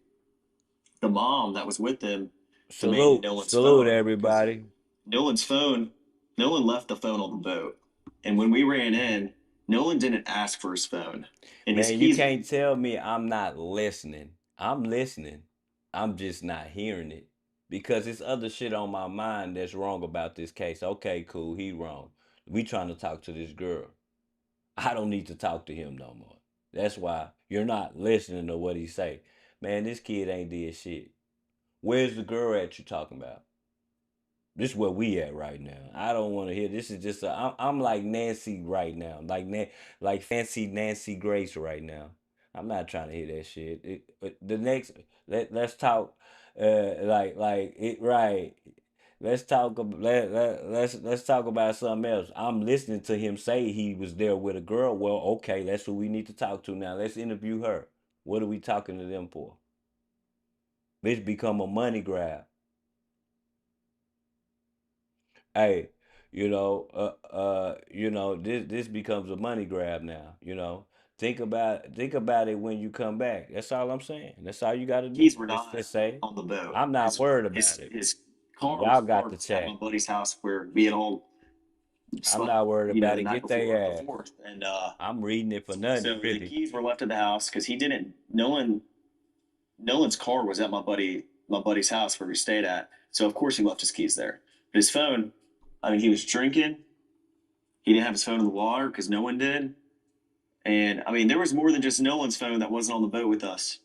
the mom that was with them demanded Salute, Nolan's salute, phone because everybody. Nolan's phone, Nolan left the phone on the boat. And when we ran in, Nolan didn't ask for his phone. And his Man, you keys, can't tell me I'm not listening. I'm listening. I'm just not hearing it because it's other shit on my mind that's wrong about this case. Okay, cool, he wrong. We trying to talk to this girl. I don't need to talk to him no more. That's why you're not listening to what he say. Man, this kid ain't did shit. Where's the girl at you talking about? This is where we at right now. I don't want to hear. This is just. I'm like Nancy right now, like fancy Nancy Grace right now. I'm not trying to hear that shit. The next, let's talk. Like it right. Let's talk. Let's talk about something else. I'm listening to him say he was there with a girl. Well, okay, that's who we need to talk to now. Let's interview her. What are we talking to them for? This become a money grab. Hey, this becomes a money grab now. Think about it when you come back. That's all I'm saying. That's all you got to do. keys were Let's not just say, on the boat. I'm not worried about it. His car was Y'all got the parked at my check. buddy's house where we had all I'm slept, not worried about the it. night Get before on the their ass. 4th. And I'm reading it for nothing, so the really. keys were left at the house because he didn't. Nolan's car was at my buddy's house where we stayed at. So of course he left his keys there. But his phone, I mean, he was drinking. He didn't have his phone in the water because no one did. And I mean, there was more than just Nolan's phone that wasn't on the boat with us.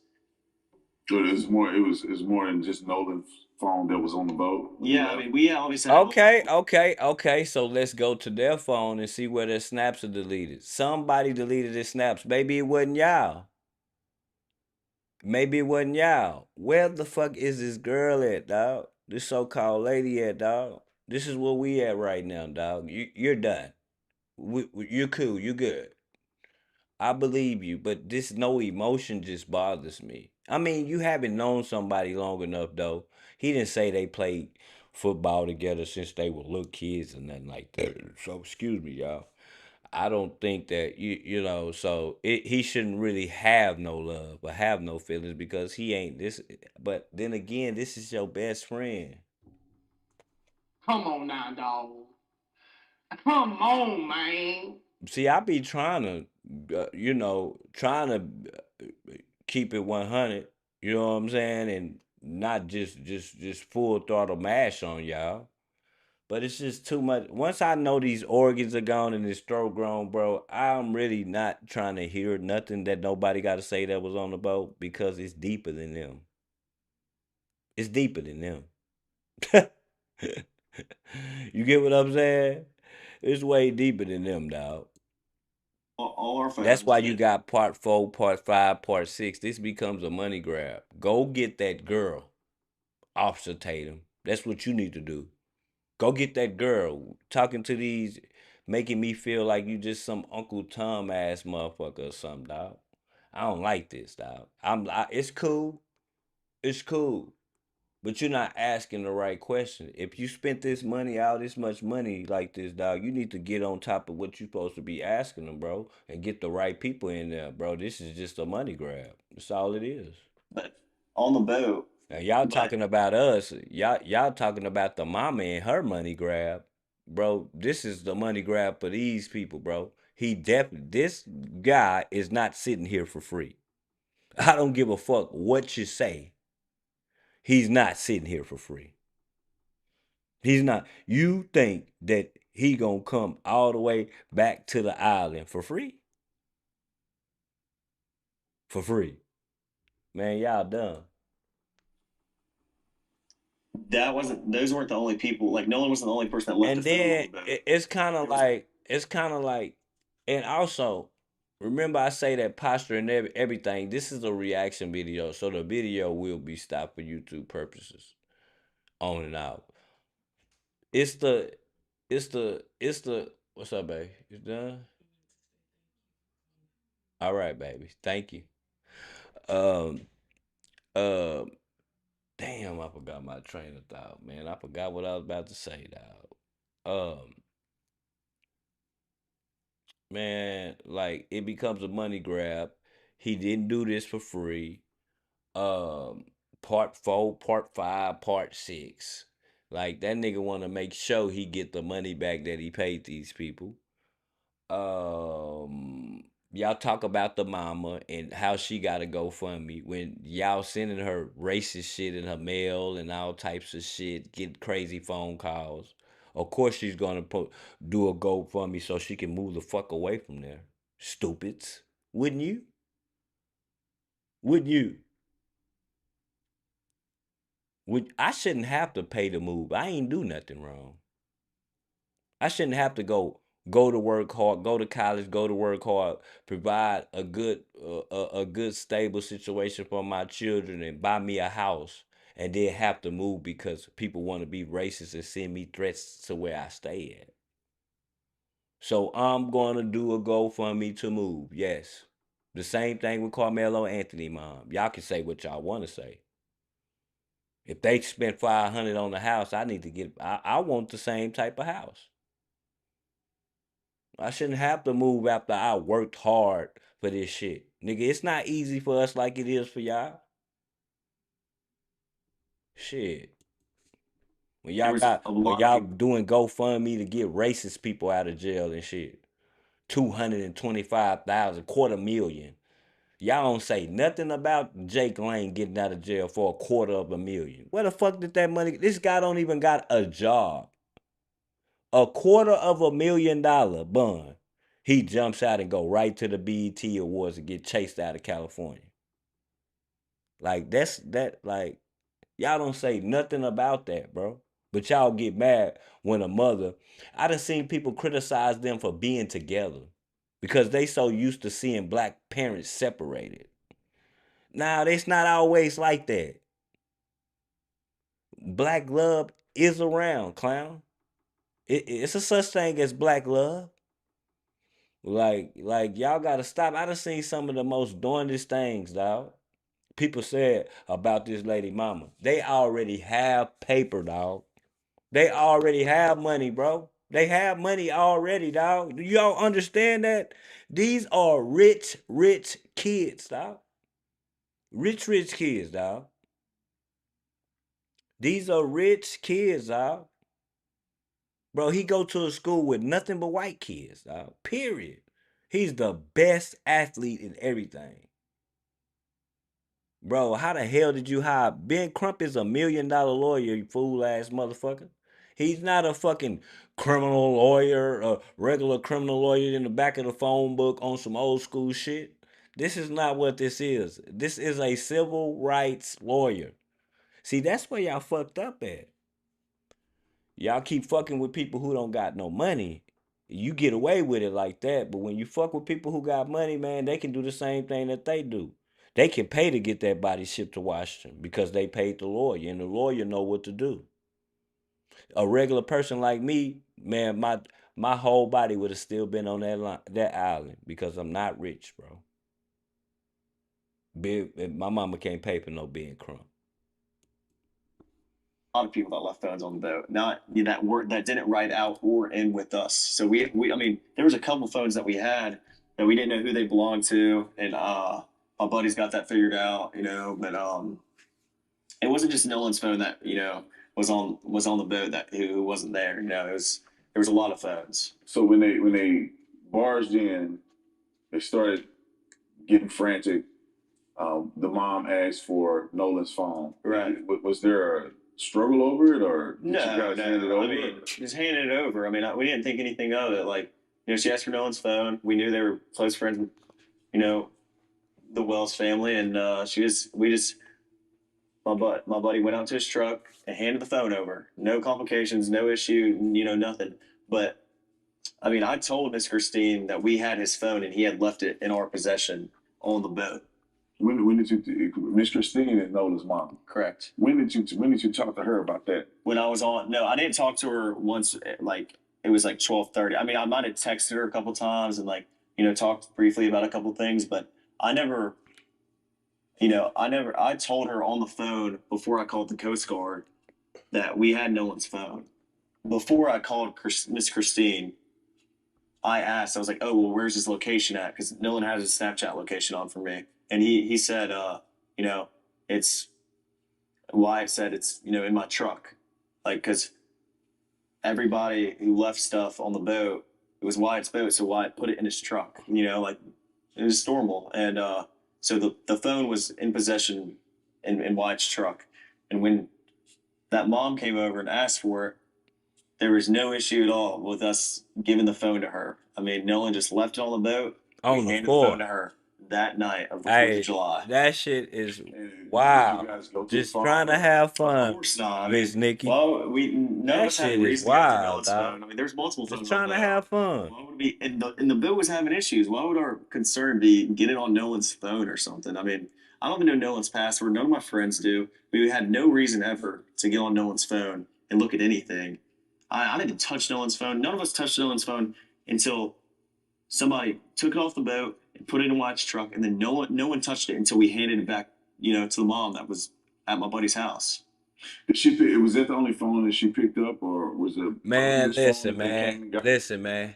So it was more. It was more than just Nolan's phone that was on the boat. Yeah, I mean, we obviously had Okay, okay, okay. So let's go to their phone and see where their snaps are deleted. Somebody deleted their snaps. Maybe it wasn't y'all. Maybe it wasn't y'all. Where the fuck is this girl at, dog? This so-called lady at, dog? This is where we at right now, dog. You're done. You're cool. You're good. I believe you, but this no emotion just bothers me. I mean, you haven't known somebody long enough, though. He didn't say they played football together since they were little kids and nothing like that. So excuse me, y'all. I don't think that so he shouldn't really have no love or have no feelings because he ain't this. But then again, this is your best friend. Come on now, dog. Come on, man. See, I be trying to, trying to keep it 100. You know what I'm saying, and not just full throttle mash on y'all. But it's just too much. Once I know these organs are gone and this throat grown, bro, I'm really not trying to hear nothing that nobody got to say that was on the boat because it's deeper than them. It's deeper than them. You get what I'm saying? It's way deeper than them, dog. all our That's phones. why you got part four, part five, part six. This becomes a money grab. Go get that girl, Officer Tatum. That's what you need to do. Go get that girl. Talking to these, making me feel like you just some Uncle Tom ass motherfucker or something, dog. I don't like this, dog. It's cool. It's cool. But you're not asking the right question. If you spent this money, all this much money like this, dog, you need to get on top of what you're supposed to be asking them, bro, and get the right people in there, bro. This is just a money grab. That's all it is. But on the boat. Now y'all But talking about us. Y'all talking about the mama and her money grab, bro. This is the money grab for these people, bro. This guy is not sitting here for free. I don't give a fuck what you say. He's not sitting here for free. He's not. You think that he gonna come all the way back to the island for free? For free, man. Y'all done. that wasn't; those weren't the only people. Like Nolan wasn't the only person that left And their phone on then the boat. it's kind There of was like and also remember I say that posture and everything. This is a reaction video, so the video will be stopped for YouTube purposes. On and out. It's the it's the what's up, babe? You done? All right, baby. Thank you. Um. Um. Damn, I forgot my train of thought, man. I forgot what I was about to say, dog. Man, like it becomes a money grab. He didn't do this for free. Um, part 4, part 5, part 6. Like that nigga want to make sure he get the money back that he paid these people. Um, y'all talk about the mama and how she got to go fund me when y'all sending her racist shit in her mail and all types of shit, get crazy phone calls. Of course she's gonna do a GoFundMe so she can move the fuck away from there. Stupids, wouldn't you? Wouldn't you? Would I shouldn't have to pay to move. I ain't do nothing wrong. I shouldn't have to go to work hard, go to college, go to work hard, provide a good stable situation for my children, and buy me a house, and then have to move because people want to be racist and send me threats to where I stay at. So I'm gonna do a GoFundMe to move. Yes, the same thing with Carmelo Anthony, mom. Y'all can say what y'all want to say. If they spent 500 on the house, I need to get. I want the same type of house. I shouldn't have to move after I worked hard for this shit. Nigga, it's not easy for us like it is for y'all. Shit. When There y'all was got a when lot of y'all people. doing GoFundMe to get racist people out of jail and shit. 225,000, quarter million. Y'all don't say nothing about Jake Lane getting out of jail for $250,000. Where the fuck did that money? This guy don't even got a job. $250,000 bond. He jumps out and go right to the BET Awards and get chased out of California. Like that's that like y'all don't say nothing about that, bro. But y'all get mad when a mother. I done seen people criticize them for being together because they so used to seeing black parents separated. Now, it's not always like that. Black love is around, clown. It's a such thing as black love. Like y'all gotta stop. I done seen some of the most darndest things, dog. People said about this lady mama. They already have paper, dog. They already have money, bro. They have money already, dog. Do y'all understand that? These are rich, rich kids, dog. Rich, rich kids, dog. These are rich kids, dog. Bro, he go to a school with nothing but white kids, dog. Period. He's the best athlete in everything. Bro, how the hell did you hire Ben Crump is $1 million lawyer, you fool ass motherfucker. He's not a fucking criminal lawyer, a regular criminal lawyer in the back of the phone book on some old school shit. This is not what this is. This is a civil rights lawyer. See, that's where y'all fucked up at. Y'all keep fucking with people who don't got no money. You get away with it like that, but when you fuck with people who got money, man, they can do the same thing that they do. They can pay to get that body shipped to Washington because they paid the lawyer, and the lawyer know what to do. A regular person like me, man, my whole body would have still been on that island because I'm not rich, bro. My mama can't pay for no being crumb. A lot of people that left phones on the boat, not that were that didn't ride out or in with us. So we I mean, there was a couple phones that we had that we didn't know who they belonged to, and my buddy's got that figured out, but it wasn't just Nolan's phone that was on the boat that who wasn't there. There was a lot of phones. So when they barged in, they started getting frantic. The mom asked for Nolan's phone. Right. Was there a struggle over it, or did you No, guys hand it no. over? I mean, just handed it over. I mean, we didn't think anything of it. Like, she asked for Nolan's phone. We knew they were close friends with, you know, the Wells family, and my buddy went out to his truck and handed the phone over. No complications, no issue, nothing. But I mean, I told Miss Christine that we had his phone and he had left it in our possession on the boat. When did you, Miss Christine is Nola's mom? Correct. When did you talk to her about that? When I was on, no, I didn't talk to her once. Like it was like 12:30. I mean, I might have texted her a couple times and talked briefly about a couple things, but I never I told her on the phone before I called the Coast Guard that we had Nolan's phone. Before I called Miss Christine, I asked, I was like, oh, well, where's his location at? Because Nolan has his Snapchat location on for me. And he said, it's Wyatt said it's, in my truck. Like, because everybody who left stuff on the boat, it was Wyatt's boat. So Wyatt put it in his truck, like it was normal. And so the phone was in possession in Wyatt's truck. And when that mom came over and asked for it, there was no issue at all with us giving the phone to her. I mean, Nolan just left it on the boat. On We the handed the phone floor. to her that night of the 4th of Hey, July. that shit is And did you wow. guys go to the Just phone? trying to have Of fun, course not. I Miss mean, Nikki. well, none That of us had a shit is reason to go through wild, Nolan's dog. phone. I mean, there's multiple phones Just on trying the to boat. have fun. Why would it be and the boat was having issues? Why would our concern be get it on Nolan's phone or something? I mean, I don't even know Nolan's password. None of my friends do. We had no reason ever to get on Nolan's phone and look at anything. I didn't touch Nolan's phone. None of us touched Nolan's phone until somebody took it off the boat and put it in Wyatt's truck, and then no one touched it until we handed it back, to the mom that was at my buddy's house. Did was that the only phone that she picked up, or was it Man, his phone listen, that they came man. and got? Listen, man.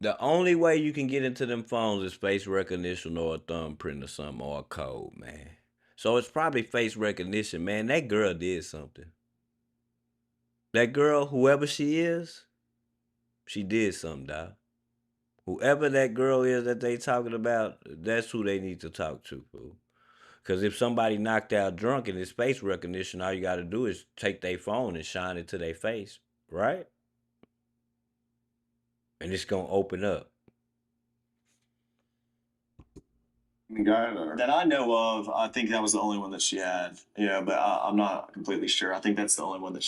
The only way you can get into them phones is face recognition or a thumbprint or something or a code, man. So it's probably face recognition, man. That girl did something. That girl, whoever she is, she did something, dog. Whoever that girl is that they talking about, that's who they need to talk to, fool. Because if somebody knocked out drunk and it's face recognition, all you got to do is take their phone and shine it to their face, right? And it's going to open up. Guy or? That I know of, I think that was the only one that she had. But I'm not completely sure. I think that's the only one that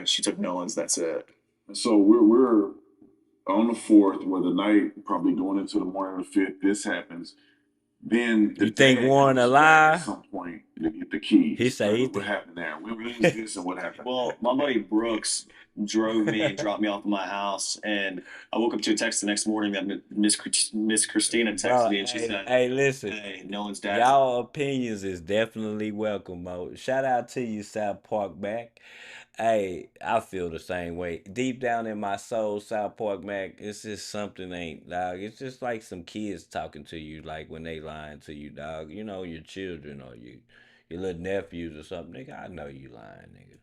she took Nolan's. That's it. So we're on the 4th, where the night probably going into the morning of the 5th. This happens. Then the You think dad Warren comes back alive? at some point to get the keys. He say he what think. happened there? When was this and what happened? Well, my buddy Brooks drove me and dropped me off at my house, and I woke up to a text the next morning that Miss Christina texted Bro, me, and she said, hey, listen. "Hey, Nolan's dad." Y'all opinions is definitely welcome, Mo. Shout out to you, South Park Mac. Hey, I feel the same way. Deep down in my soul, South Park Mac, it's just something ain't, dog. It's just like some kids talking to you, like when they lying to you, dog. You know, your children or your little nephews or something. Nigga, I know you lying, nigga.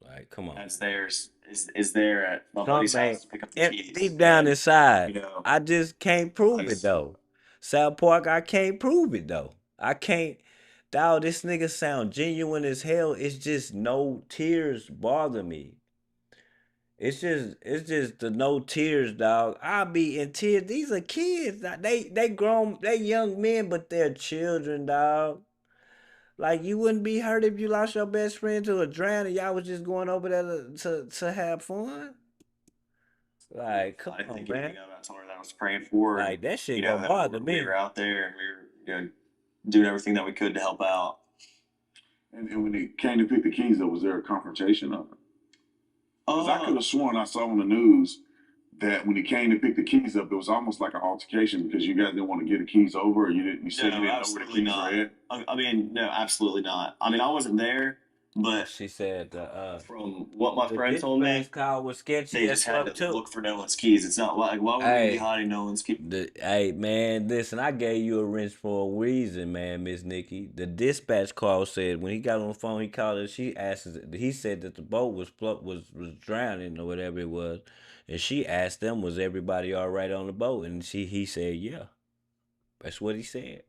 Like, come on. That's theirs is there at my buddy's Something house to pick up the keys. deep down And, inside, I just can't prove it just- though. South Park, I can't prove it though. I can't. Dog, this nigga sound genuine as hell. It's just no tears bother me. It's just the no tears, dog. I'll be in tears. These are kids. They grown, they young men, but they're children, dog. Like you wouldn't be hurt if you lost your best friend to a drown and y'all was just going over there to have fun. Like, come I didn't on, think man. anything of it. I told her that I was praying for her. Like that shit That gonna bother we me. were out there and we were, doing everything that we could to help out. And when they came to pick the keys up, was there a confrontation of it? Because I could have sworn I saw on the news that when he came to pick the keys up, it was almost like an altercation because you guys didn't want to get the keys over, or you didn't. You said you didn't know where the keys were at. I mean, no, absolutely not. I mean, I wasn't there, but She said from what my the friend told me, dispatch call was sketchy they as just had fuck to too. look for Nolan's keys. It's not like why would we be hiding Nolan's keys? Hey man, listen, I gave you a wrench for a reason, man, Miss Nikki. The dispatch call said when he got on the phone, he called her. She asked, he said that the boat was was drowning or whatever it was, and she asked them, was everybody all right on the boat? And he said, yeah. That's what he said.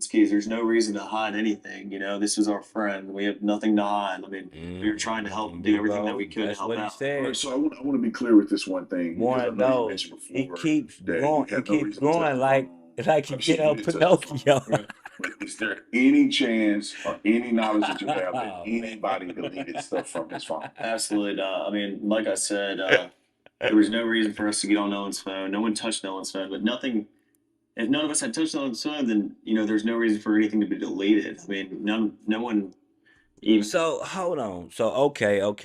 Keys. There's no reason to hide anything. This was our friend. We have nothing to hide. I mean, we were trying to help do everything that we could to help what he out. said. All right, so I want to be clear with this one thing. Because I One know you though, mentioned he before keeps that going. you He have no keeps reason to touch going the like phone. you She get on did touch the phone. Pinocchio. But is there any chance or any knowledge that you have that Oh, anybody deleted stuff from his phone? Absolutely not. I mean, like I said, there was no reason for us to get on Nolan's phone. No one touched Nolan's phone, but nothing. If none of us had touched Nolan's phone, then there's no reason for anything to be deleted. I mean, no one even. So hold on. So okay, y'all.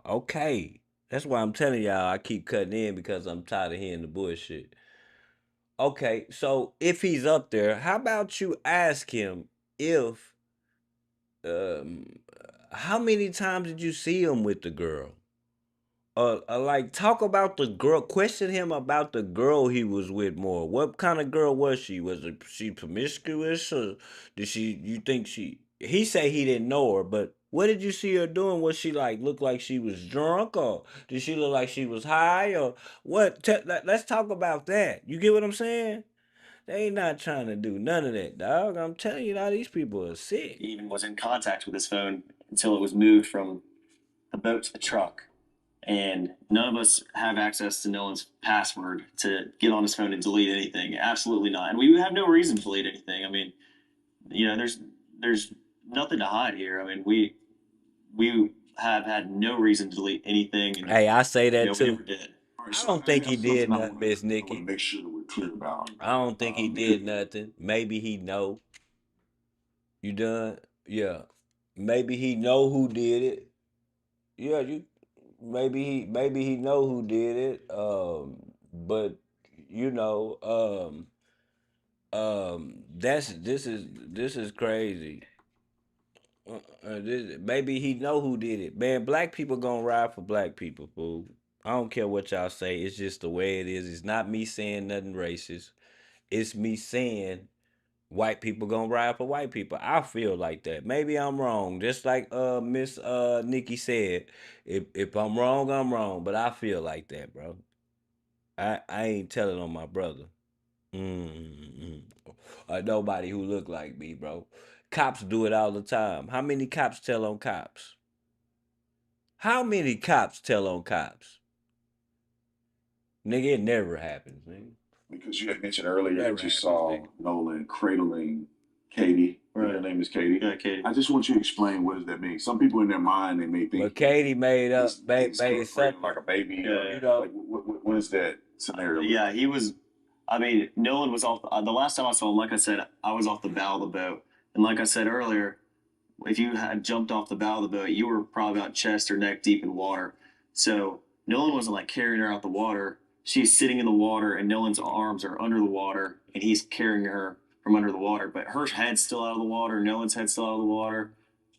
Okay, that's why I'm telling y'all I keep cutting in because I'm tired of hearing the bullshit. Okay, so if he's up there, how about you ask him if um how many times did you see him with the girl? Like talk about the girl. Question him about the girl he was with more. What kind of girl was she? Was she promiscuous, or did she? You think she? He say he didn't know her, but what did you see her doing? Was she like look like she was drunk, or did she look like she was high, or what? Let's talk about that. You get what I'm saying? They ain't not trying to do none of that, dog. I'm telling you now, these people are sick. He even was in contact with his phone until it was moved from the boat to the truck. And none of us have access to Nolan's password to get on his phone and delete anything. Absolutely not. And we have no reason to delete anything. I mean, there's nothing to hide here. I mean, we have had no reason to delete anything, and Hey, I say that we too. never did. I don't think he did nothing, Miss I want to Nikki. make sure that we're clear about. I don't think he did nothing. Maybe he know. You done? Yeah. Maybe he know who did it. Yeah, you maybe he know who did it. But you know, this is crazy. Maybe he know who did it. Man, black people gonna ride for black people, fool. I don't care what y'all say. It's just the way it is. It's not me saying nothing racist. It's me saying white people gonna ride for white people. I feel like that. Maybe I'm wrong. Just like Miss Nikki said. If I'm wrong, I'm wrong. But I feel like that, bro. I ain't telling on my brother. Mm-mm. Nobody who look like me, bro. Cops do it all the time. How many cops tell on cops? How many cops tell on cops? Nigga, it never happens, nigga. Because you had mentioned earlier Never that you happens, saw nigga. Nolan cradling Katie. Right. Her name is Katie. Yeah, Katie. I just want you to explain what does that mean. Some people in their mind they may think But Katie made up, he's made cradling something. like a baby. Yeah. You know, Like what is that scenario? Yeah, he was. I mean, Nolan was off. The last time I saw him, like I said, I was off the bow of the boat, and like I said earlier, if you had jumped off the bow of the boat, you were probably about chest or neck deep in water. So Nolan wasn't like carrying her out the water. She's sitting in the water, and Nolan's arms are under the water, and he's carrying her from under the water. But her head's still out of the water. Nolan's head's still out of the water.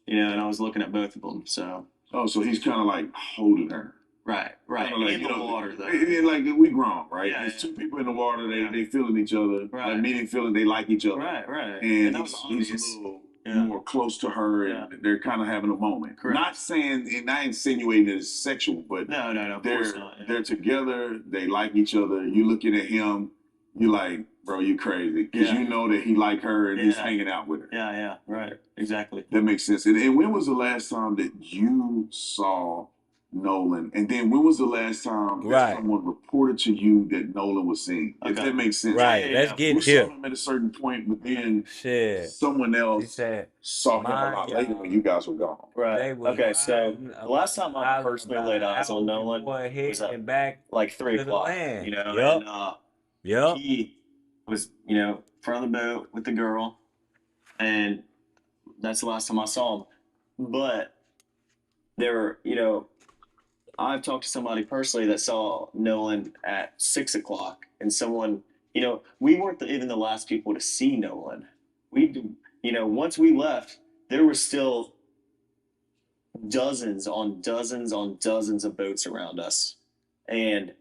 And I was looking at both of them. So. Oh, so he's kind of like holding her. Right. Kinda like, In the water, though. And like we grown, right? Yeah, There's yeah. two people in the water. Yeah. They feeling each other. Right. Like meaning feeling they like each other. Right. And that was he's obvious. a little Yeah. more close to her, and they're kind of having a moment. Correct. Not saying, not insinuating that it's sexual, but No, of course not. Yeah. they're together. They like each other. You looking at him, you like, bro, you crazy because you know that he like her and he's hanging out with her. Yeah, right, exactly. That makes sense. And when was the last time that you saw Nolan? And then when was the last time that someone reported to you that Nolan was seen? If that makes sense. Right. Let's get We here. saw him at a certain point, but then Shit. someone else said, saw him a lot later when you guys were gone. Right. Okay, so the last time I personally laid eyes on Nolan was back like 3 to the o'clock. land. And Yup. he was, front of the boat with the girl, and that's the last time I saw him. But there were, I've talked to somebody personally that saw Nolan at 6 o'clock, and someone, we weren't even the last people to see Nolan. Once we left, there were still dozens on dozens on dozens of boats around us. And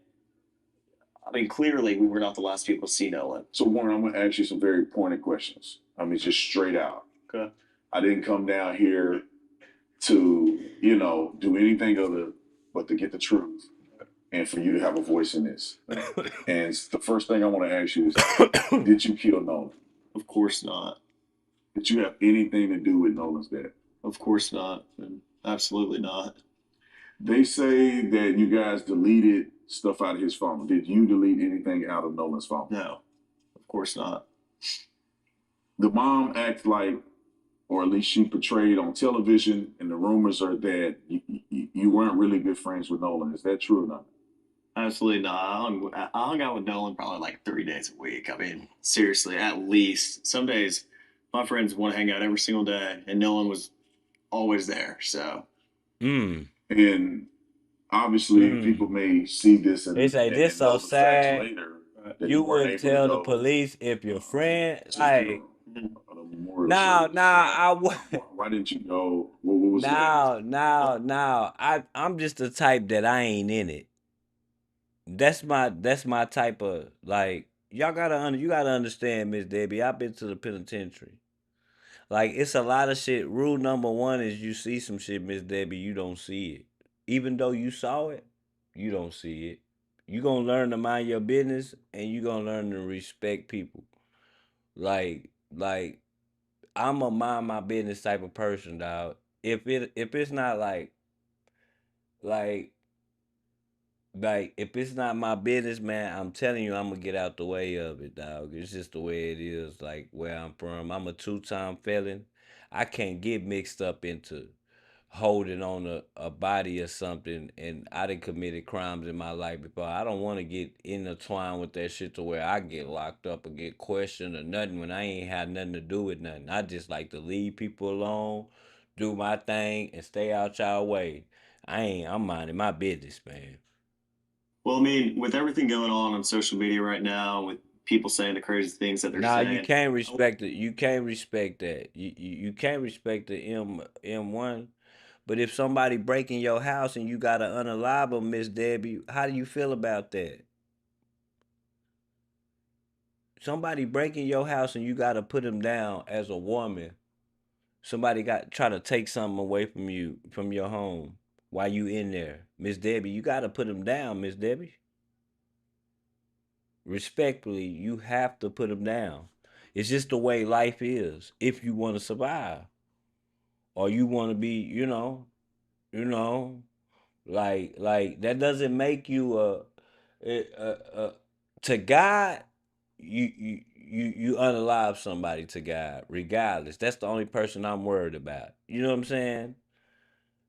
I mean, clearly we were not the last people to see Nolan. So Warren, I'm gonna ask you some very pointed questions. I mean, just straight out. Okay. I didn't come down here to, do anything other but to get the truth and for you to have a voice in this. And the first thing I want to ask you is, did you kill Nolan? Of course not. Did you have anything to do with Nolan's death? Of course not. Absolutely not. They say that you guys deleted stuff out of his phone. Did you delete anything out of Nolan's phone? No, of course not. The mom acts like, or at least she portrayed on television, and the rumors are that you weren't really good friends with Nolan. Is that true or not? Absolutely not. I hung out with Nolan probably like 3 days a week. I mean, seriously, at least. Some days my friends want to hang out every single day, and Nolan was always there. So. And obviously, people may see this and they say this know so the facts sad. later. that You you weren't wouldn't able to tell the go police if your friend to like the memorial now service. now I would Why didn't you go? What was that? now I'm just the type that I ain't in it. That's my type of like you gotta understand, Miss Debbie. I've been to the penitentiary. Like it's a lot of shit. Rule number one is you see some shit, Miss Debbie, you don't see it. Even though you saw it, you don't see it. You gonna learn to mind your business and you gonna learn to respect people. Like I'm a mind my business type of person, dog. If it's not like like if it's not my business, man, I'm telling you, I'm gonna get out the way of it, dog. It's just the way it is. Like where I'm from, I'm a two-time felon. I can't get mixed up into holding on a body or something, and I done committed crimes in my life before. I don't want to get intertwined with that shit to where I get locked up or get questioned or nothing when I ain't had nothing to do with nothing. I just like to leave people alone, do my thing, and stay out y'all way. I'm minding my business, man. Well, I mean, with everything going on social media right now, with people saying the crazy things that they're Nah, you saying, can't respect it. You can't respect that. You can't respect the M1. But if somebody breaking your house and you gotta unalive them, Miss Debbie, how do you feel about that? Somebody breaking your house and you gotta put them down as a woman. Somebody got try to take something away from you from your home while you in there, Miss Debbie. You gotta put them down, Miss Debbie. Respectfully, you have to put them down. It's just the way life is. If you want to survive, or you want to be, you know, like that doesn't make you a to God. You unalive somebody to God, regardless. That's the only person I'm worried about. You know what I'm saying?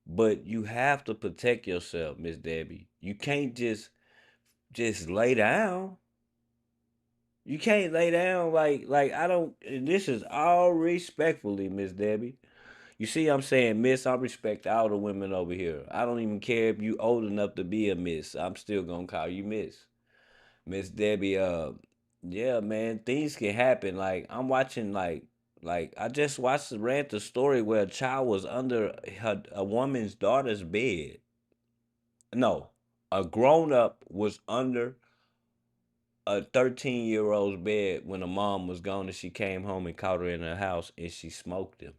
But you have to protect yourself, Miss Debbie. You can't just lay down. You can't lay down like I don't. And this is all respectfully, Miss Debbie. You see, I'm saying miss. I respect all the women over here. I don't even care if you old enough to be a miss. I'm still gonna call you miss, Miss Debbie. Yeah, man, things can happen. Like I'm watching, like I just read the story where a child was under a woman's daughter's bed. No, a grown up was under a 13-year old's bed when the mom was gone and she came home and caught her in her house and she smoked him.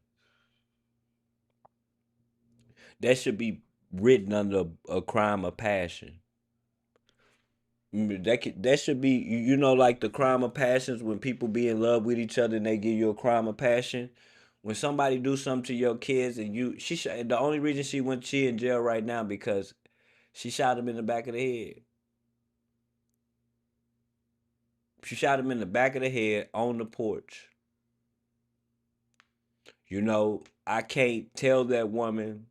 That should be written under a crime of passion. That should be like the crime of passions when people be in love with each other and they give you a crime of passion. When somebody do something to your kids and the only reason she in jail right now because she shot him in the back of the head. She shot him in the back of the head on the porch. I can't tell that woman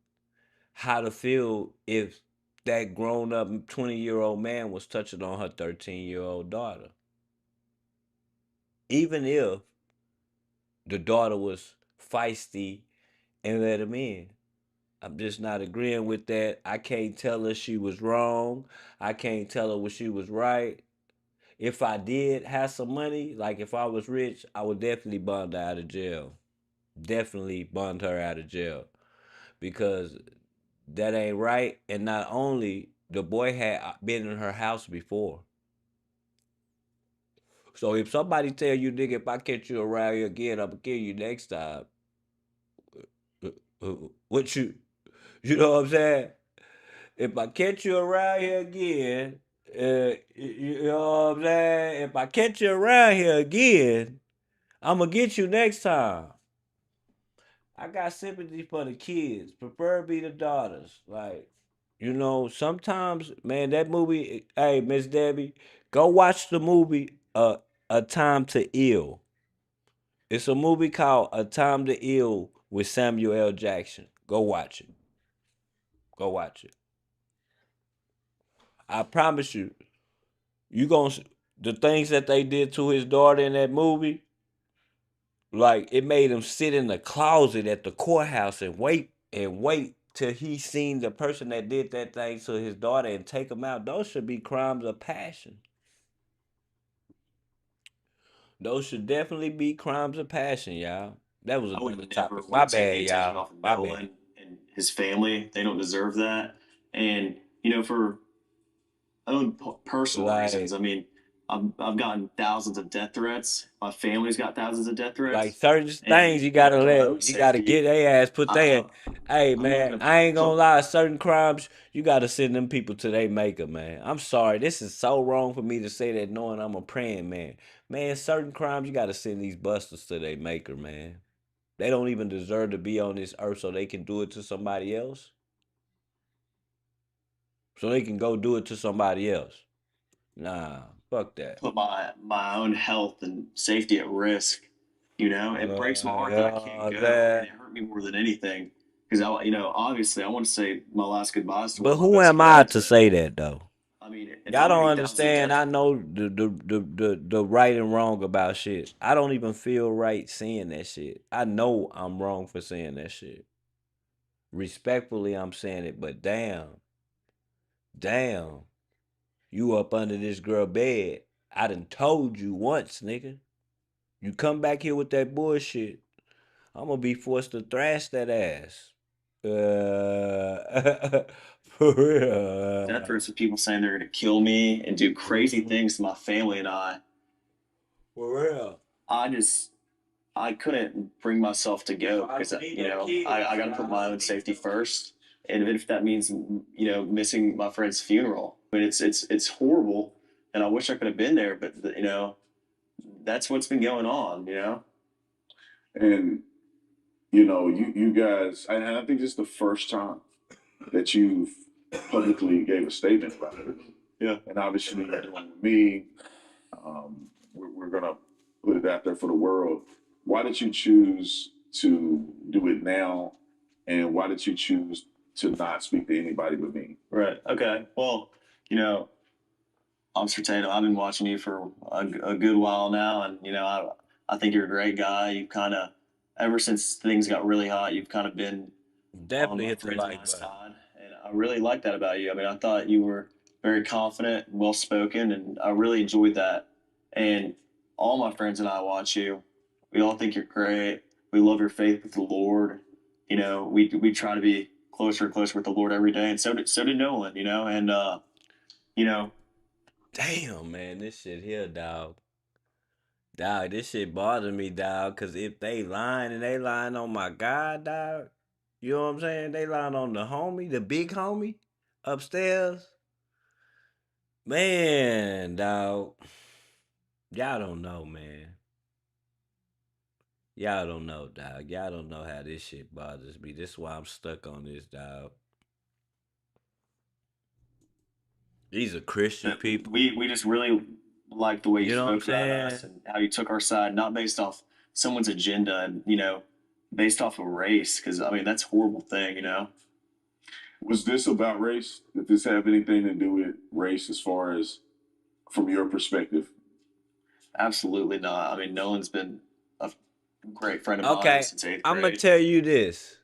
how to feel if that grown up 20-year-old man was touching on her 13-year-old daughter. Even if the daughter was feisty and let him in. I'm just not agreeing with that. I can't tell her she was wrong. I can't tell her what she was right. If I did have some money, like if I was rich, I would definitely bond her out of jail. Definitely bond her out of jail. Because that ain't right. And not only the boy had been in her house before. So if somebody tell you, nigga, if I catch you around here again, I'm gonna kill you next time. uh, what you know what I'm saying? If I catch you around here again, you know what I'm saying? If I catch you around here again, I'm gonna get you next time. I got sympathy for the kids, preferably the daughters. Like, sometimes, man, that movie. Hey, Miss Debbie, go watch the movie. A Time to Ill. It's a movie called A Time to Ill with Samuel L. Jackson. Go watch it. Go watch it. I promise you, you gonna the things that they did to his daughter in that movie. Like it made him sit in the closet at the courthouse and wait till he seen the person that did that thing to his daughter and take him out. Those should be crimes of passion. Those should definitely be crimes of passion, y'all. That was I would another never topic. My want to take the bad, attention y'all. off of My bad. Nolan and his family. They don't deserve that. And for own personal reasons, Like, I mean, I've gotten thousands of death threats. My family's got thousands of death like threats, certain and things you gotta for my own let, you gotta safety, get their ass put I, their. Hey I'm not man, gonna I ain't gonna put. lie. Certain crimes you gotta send them people to their maker, man. I'm sorry, this is so wrong for me to say that, knowing I'm a praying man. Man, certain crimes you gotta send these busters to their maker, man. They don't even deserve to be on this earth, so they can do it to somebody else. So they can go do it to somebody else. Nah, fuck that. Put my own health and safety at risk. It breaks my heart that I can't go, and That. it hurt me more than anything. Because obviously, I want to say my last goodbyes to one But of my who best am I friends. to And say that though? I mean, if Y'all I'm don't getting thousands of understand. death, I know the right and wrong about shit. I don't even feel right saying that shit. I know I'm wrong for saying that shit. Respectfully, I'm saying it, but damn, you up under this girl bed. I done told you once, nigga. You come back here with that bullshit, I'm gonna be forced to thrash that ass. For death real. threats with people saying they're going to kill me and do crazy Mhm. things to my family and For real. I just I couldn't bring myself to go I because need them kids. I got to put my own safety first, and if that means missing my friend's funeral. I mean, it's horrible, and I wish I could have been there, but that's what's been going on. And you guys, and I think this is the first time that you've publicly gave a statement about it. Yeah. And obviously, you're doing with me. We're gonna put it out there for the world. Why did you choose to do it now, and why did you choose to not speak to anybody but me? Right. Okay. Well, Officer Tatum, I've been watching you for a good while now, and I think you're a great guy. You've kind of, ever since things got really hot, you've kind of been on Definitely my hit the friends and like I's button. side, and I really like that about you. I mean, I thought you were very confident, well spoken, and I really enjoyed that. And all my friends and I watch you. We all think you're great. We love your faith with the Lord. We try to be closer and closer with the Lord every day, and so did Nolan. And you know, Damn, man, this shit here, dog. Dog, this shit bothers me, dog. Cause if they lying and they lying on my God, dog, you know what I'm saying? They lying on the homie, the big homie upstairs. Man, dog. Y'all don't know, man. Y'all don't know, dog. Y'all don't know how this shit bothers me. This is why I'm stuck on this, dog. These are Christian that people. we just really like the way you You know what I'm spoke about saying? us and how you took our side, not based off someone's agenda, and based off of race. Because I mean, that's a horrible thing. Was this about race? Did this have anything to do with race, as far as from your perspective? Absolutely not. I mean, Nolan's been a great friend of mine Okay, since eighth I'm gonna grade. tell you this.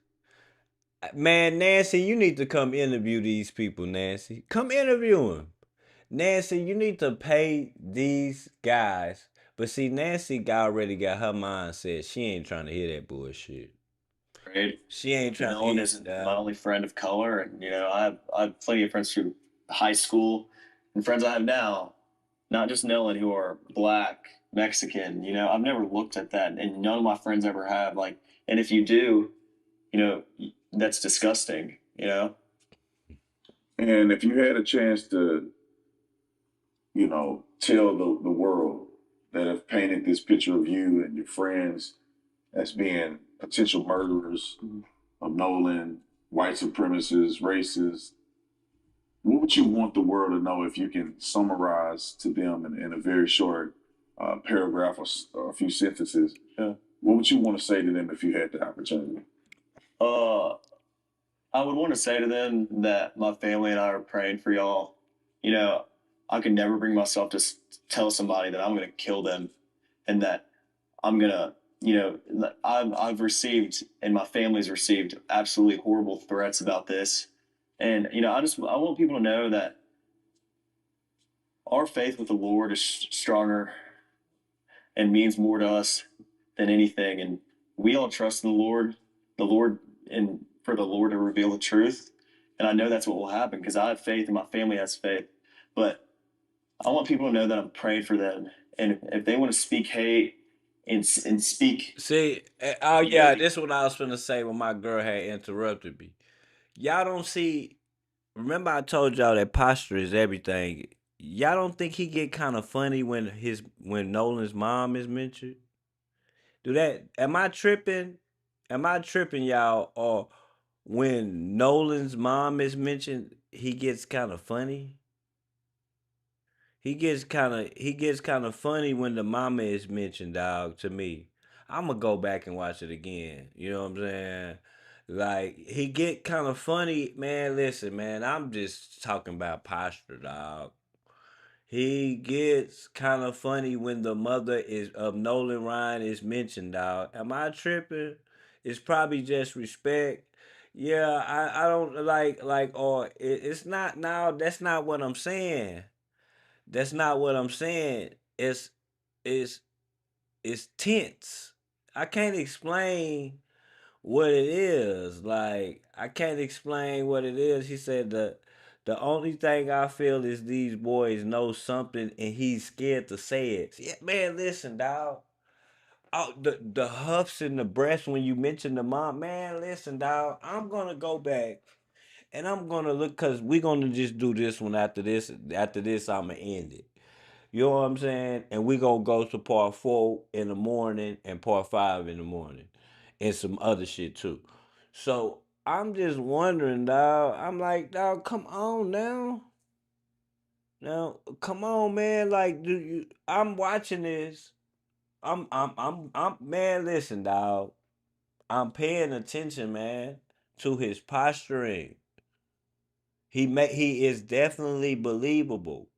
Man, Nancy, you need to come interview these people, Nancy. Come interview them. Nancy, you need to pay these guys. But see, Nancy already got her mind set. She ain't trying to hear that bullshit. Grade. She ain't trying to Nolan hear it, isn't my dog. only friend of color, and I have plenty of friends through high school and friends I have now, not just Nolan, who are black, Mexican. I've never looked at that, and none of my friends ever have. Like, and if you do, that's disgusting. And if you had a chance to, tell the world that have painted this picture of you and your friends as being potential murderers of Nolan, white supremacists, racists, what would you want the world to know, if you can summarize to them in a very short paragraph, or a few sentences? Yeah. What would you want to say to them if you had the opportunity? Uh, I would want to say to them that my family and I are praying for y'all. You know, I could never bring myself to tell somebody that I'm going to kill them, and that I'm gonna, I've received, and my family's received, absolutely horrible threats about this, and I want people to know that our faith with the Lord is stronger, and means more to us than anything. And we all trust in the Lord, and for the Lord to reveal the truth. And I know that's what will happen because I have faith and my family has faith. But I want people to know that I'm praying for them. And if they want to speak hate and speak, See, oh you know, yeah, this is what I was finna say when my girl had interrupted me. Y'all don't see. Remember, I told y'all that posture is everything. Y'all don't think he get kind of funny when Nolan's mom is mentioned? Do that? Am I tripping? Am I tripping, y'all? Or when Nolan's mom is mentioned, he gets kind of funny. He gets kind of funny when the mama is mentioned, dog. To me, I'm gonna go back and watch it again. You know what I'm saying? Like he get kind of funny, man. Listen, man, I'm just talking about posture, dog. He gets kind of funny when the mother is of Nolan Ryan is mentioned, dog. Am I tripping? It's probably just respect. Yeah, I don't or it's not now. That's not what I'm saying. That's not what I'm saying. It's it's tense. I can't explain what it is. Like I can't explain what it is. He said the only thing I feel is these boys know something and he's scared to say it. Yeah, man, listen, dog. Oh, the huffs in the breast when you mention the mom, man, listen, dog. I'm gonna go back and I'm gonna look because we're gonna just do this one after this. After this, I'm gonna end it. You know what I'm saying? And we gonna go to part 4 in the morning and part 5 in the morning. And some other shit too. So I'm just wondering, dog. I'm like, dog, come on now. Now, come on, man. Like, do you I'm watching this. Man, listen, dog. I'm paying attention, man, to his posturing. He is definitely believable.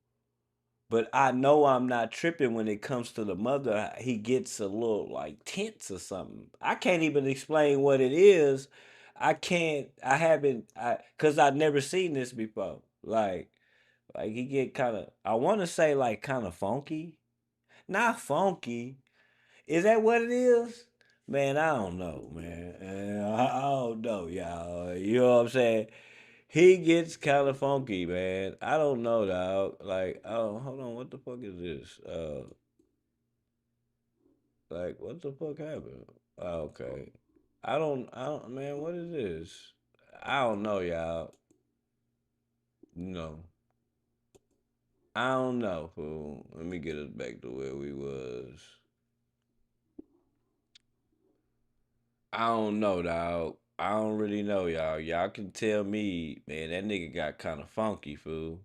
But I know I'm not tripping when it comes to the mother. He gets a little like tense or something. I can't even explain what it is. I can't. I haven't. Cause I've never seen this before. Like he get kind of. I want to say like kind of funky. Not funky. Is that what it is? Man, I don't know, man. I don't know, y'all. You know what I'm saying? He gets kind of funky, man. I don't know, dog. Like, oh, hold on, what the fuck is this? Like, what the fuck happened? Oh, okay, man. What is this? I don't know, y'all. No, I don't know, fool. Let me get us back to where we was. I don't know, dog. I don't really know, y'all. Y'all can tell me, man. That nigga got kind of funky, fool.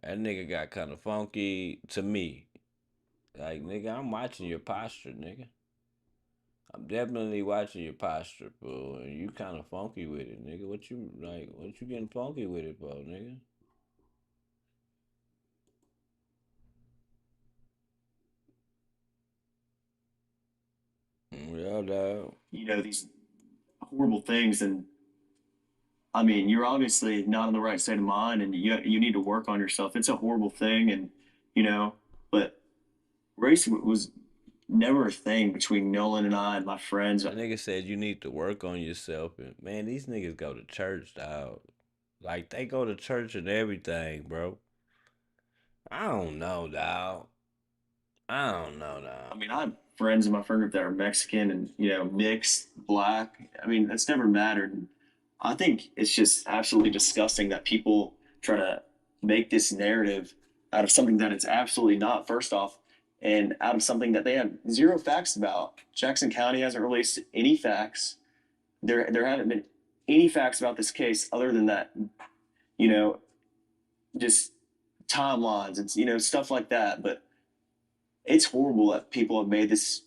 That nigga got kind of funky to me. Like, nigga, I'm watching your posture, nigga. I'm definitely watching your posture, bro. And you kind of funky with it, nigga. What you like? What you getting funky with it, bro, nigga? Yeah, dog. these horrible things. And I mean, you're obviously not in the right state of mind, and you need to work on yourself. It's a horrible thing, and you know, but race was never a thing between Nolan and I and my friends. That nigga said you need to work on yourself, and man, these niggas go to church, dog. Like they go to church and everything, bro. I don't know, dog. I don't know, I dog. mean, I have friends in my friend group that are Mexican and mixed, black. I mean, that's never mattered. And I think it's just absolutely disgusting that people try to make this narrative out of something that it's absolutely not. First off, and out of something that they have zero facts about. Jackson County hasn't released any facts. There haven't been any facts about this case other than that. You know, just timelines and stuff like that. But it's horrible that people have made this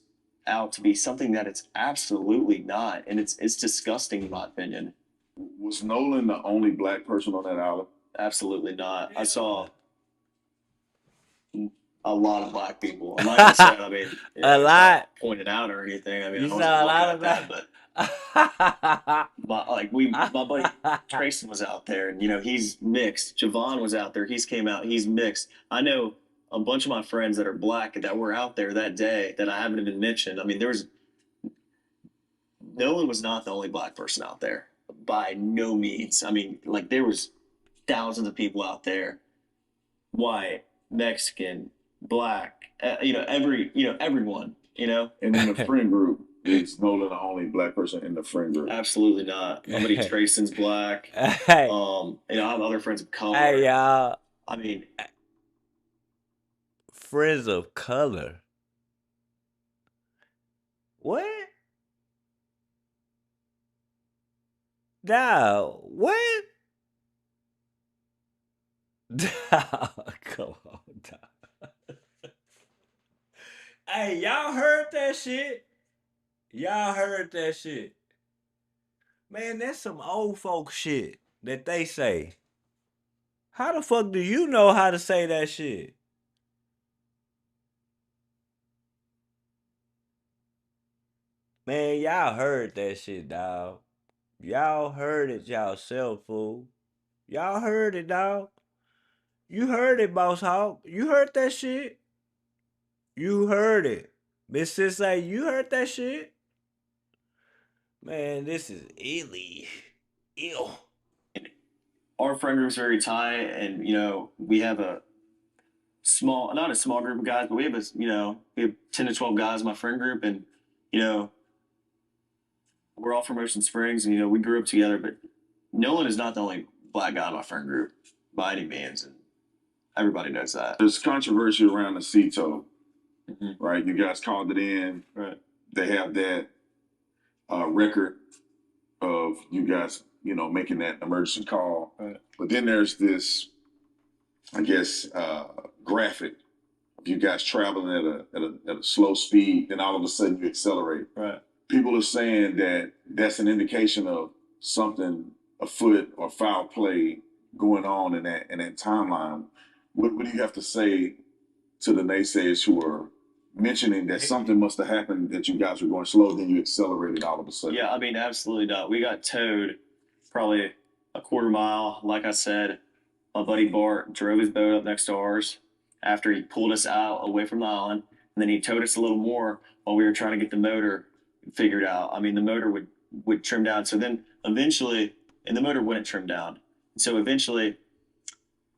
out to be something that it's absolutely not, and it's disgusting in my opinion. Was Nolan the only black person on that island? Absolutely not. I saw a lot of black people. I'm not gonna say. I mean, A it's not lot. pointed out or anything. I mean, You I wasn't saw a looking lot at of that, black. but my buddy Trayson was out there, and he's mixed. Javon was out there. He's came out. He's mixed. I know a bunch of my friends that are black that were out there that day that I haven't even mentioned. I mean, Nolan was not the only black person out there by no means. I mean, like there was thousands of people out there, white, Mexican, black, everyone, And in the friend group, is Nolan the only black person in the friend group? Absolutely not. My buddy Trayson's black. Hey, I have other friends of color. hey, y'all. I mean, Friends of color. What? Dog, what? Dog, come on, dog. Hey, y'all heard that shit? Y'all heard that shit? Man, that's some old folk shit that they say. How the fuck do you know how to say that shit? Man, y'all heard that shit, dog. Y'all heard it y'allself, fool. Y'all heard it, dog. You heard it, Boss Hawk. You heard that shit. You heard it. Miss Sensei, you heard that shit? Man, this is illy. Ew. our friend group's very tight, and we have a not a small group of guys, but we have 10 to 12 guys in my friend group, and you know, we're all from Ocean Springs, and we grew up together. But Nolan is not the only black guy in my friend group by any means, and everybody knows that. There's controversy around the CETO, Mm-hmm. right? You guys called it in. Right. They have that record of you guys, making that emergency call. Right. But then there's this, I guess, graphic of you guys traveling at a slow speed, then all of a sudden you accelerate. Right. People are saying that that's an indication of something afoot or foul play going on in that timeline. What do you have to say to the naysayers who are mentioning that something must have happened, that you guys were going slow, then you accelerated all of a sudden? Yeah, I mean, absolutely not. We got towed probably a quarter mile. Like I said, my buddy Bart drove his boat up next to ours after he pulled us out away from the island, and then he towed us a little more while we were trying to get the motor figured out. I mean, the motor would trim down. So then eventually, and the motor wouldn't trim down. So eventually,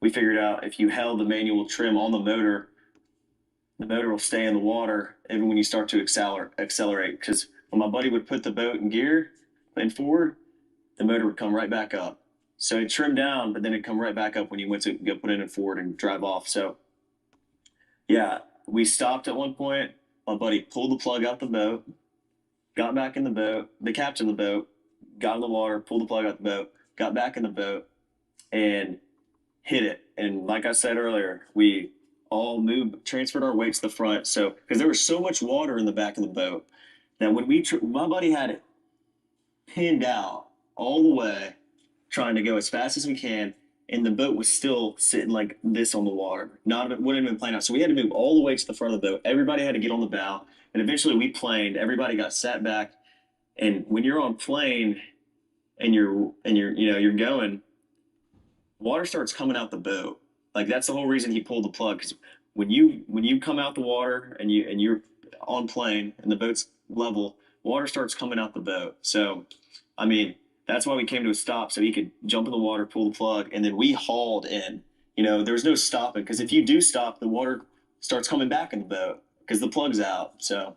we figured out if you held the manual trim on the motor will stay in the water even when you start to accelerate. Because when my buddy would put the boat in gear and forward, the motor would come right back up. So it trimmed down, but then it'd come right back up when you went to go put it in forward and drive off. So yeah, we stopped at one point. My buddy pulled the plug out the boat, got back in the boat. The captain of the boat got in the water, pulled the plug out the boat, got back in the boat, and hit it. And like I said earlier, we all transferred our weight to the front. So because there was so much water in the back of the boat that when my buddy had it pinned out all the way, trying to go as fast as we can, and the boat was still sitting like this on the water. Wouldn't have been planed out. So we had to move all the way to the front of the boat. Everybody had to get on the bow, and eventually we planed. Everybody got sat back, and when you're on plane and you're going, water starts coming out the boat. Like that's the whole reason he pulled the plug. Because when you come out the water and you're on plane and the boat's level, water starts coming out the boat. So, I mean, that's why we came to a stop so he could jump in the water, pull the plug, and then we hauled in. There's no stopping because if you do stop, the water starts coming back in the boat because the plug's out. So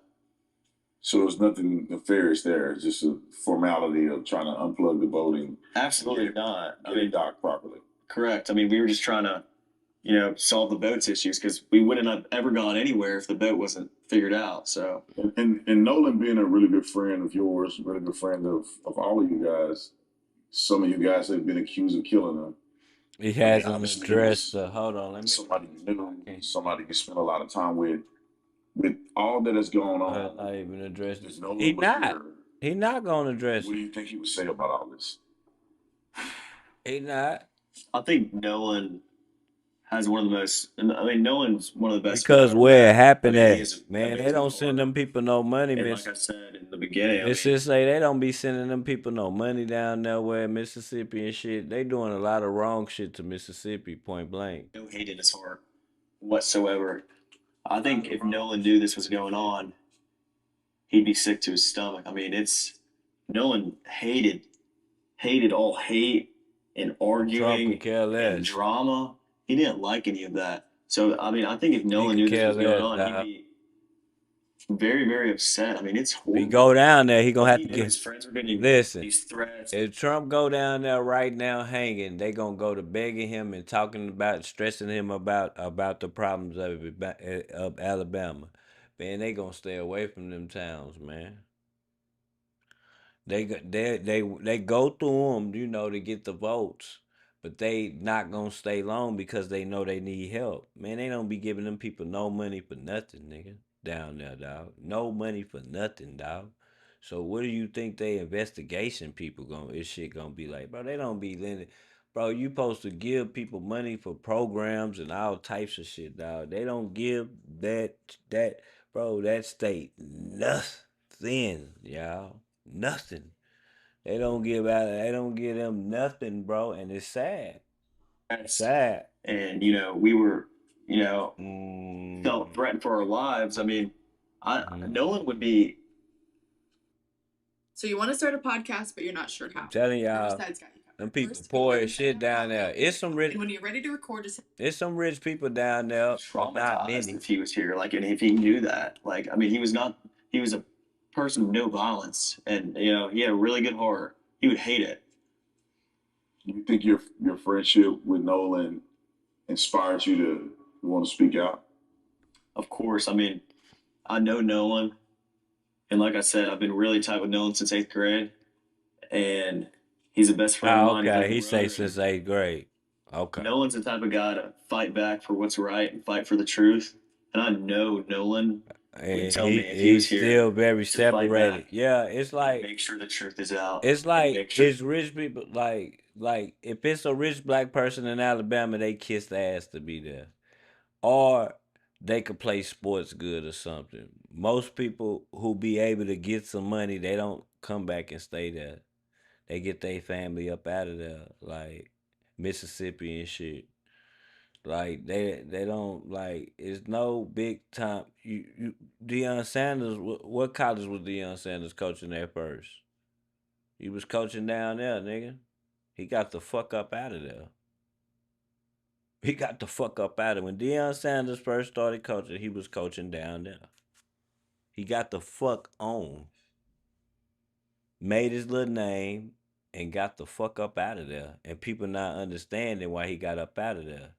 there's nothing nefarious there. It's just a formality of trying to unplug the boat and absolutely not. I mean, docked properly. Correct. I mean, we were just trying to, solve the boat's issues because we wouldn't have ever gone anywhere if the boat wasn't figured out. So, and Nolan being a really good friend of yours, really good friend of all of you guys, some of you guys have been accused of killing him. He hasn't addressed the. Hold on, let me. Somebody you knew, somebody you spent a lot of time with all that is going on. Not even addressed it. No He not. He not gonna address What do you think he would say about all this? He not. I think Nolan has one of the most. I mean, Nolan's one of the best. Because where it happened at, man, they don't send them people no money, and Miss. like I said in the beginning, It's just like they don't be sending them people no money down there where Mississippi and shit. They doing a lot of wrong shit to Mississippi, point blank. no hate in his heart. whatsoever. I think if Nolan knew this was going on, he'd be sick to his stomach. I mean, it's Nolan hated all hate and Trump could arguing care and less. drama. He didn't like any of that. So I mean, I think if He Nolan could knew this care was going less, on, he'd dog. be very, very upset. I mean, it's If he horrible. go down there, he gonna If have he to knew get. his friends were getting Listen, these threats, if Trump go down there right now hanging, they gonna go to begging him and talking about, stressing him about the problems of Alabama. Man, they gonna stay away from them towns, man. They go through them, to get the votes, but they not gonna stay long because they know they need help. Man, they don't be giving them people no money for nothing, nigga. Down there, dog. No money for nothing, dog. So what do you think they investigation people gonna this shit gonna be like, bro? They don't be lending. Bro, you supposed to give people money for programs and all types of shit, dog. They don't give that bro, that state nothing, y'all. Nothing. They don't give them nothing, bro, and it's sad. Sad. and we were, you know, felt Mm, threatened for our lives. I mean, mhm. Nolan would be. So you want to start a podcast, but you're not sure I'm how. telling y'all, Riverside's got you them covered. people First, go poor ahead as and sign shit up for down our there. email. And when you're ready to record, just It's some rich people down there, but not Traumatized many. if he was here. Like, and if he knew that, like, I mean, he was not. He was a person of no violence, and he had a really good heart. He would hate it. You think your friendship with Nolan inspires you to want to speak out? Of course, I mean, I know Nolan, and like I said, I've been really tight with Nolan since eighth grade, and he's the best friend of Oh, mine. He's okay. like a He say brother, and since 8th grade. Okay. Nolan's the type of guy to fight back for what's right and fight for the truth. And I know Nolan would And tell he me if he was he's here still very to fight separated. back Yeah, and make sure the truth is out it's and like make sure. it's rich people like if it's a rich black person in Alabama, they kiss the ass to be there. Or they could play sports good or something. Most people who be able to get some money, they don't come back and stay there. They get their family up out of there, like Mississippi and shit. Like they don't like it's no big time. You Deion Sanders. What college was Deion Sanders coaching at first? He was coaching down there, nigga. He got the fuck up out of there. He got the fuck up out of when Deion Sanders first started coaching. He was coaching down there. He got the fuck on, made his little name, and got the fuck up out of there. And people not understanding why he got up out of there.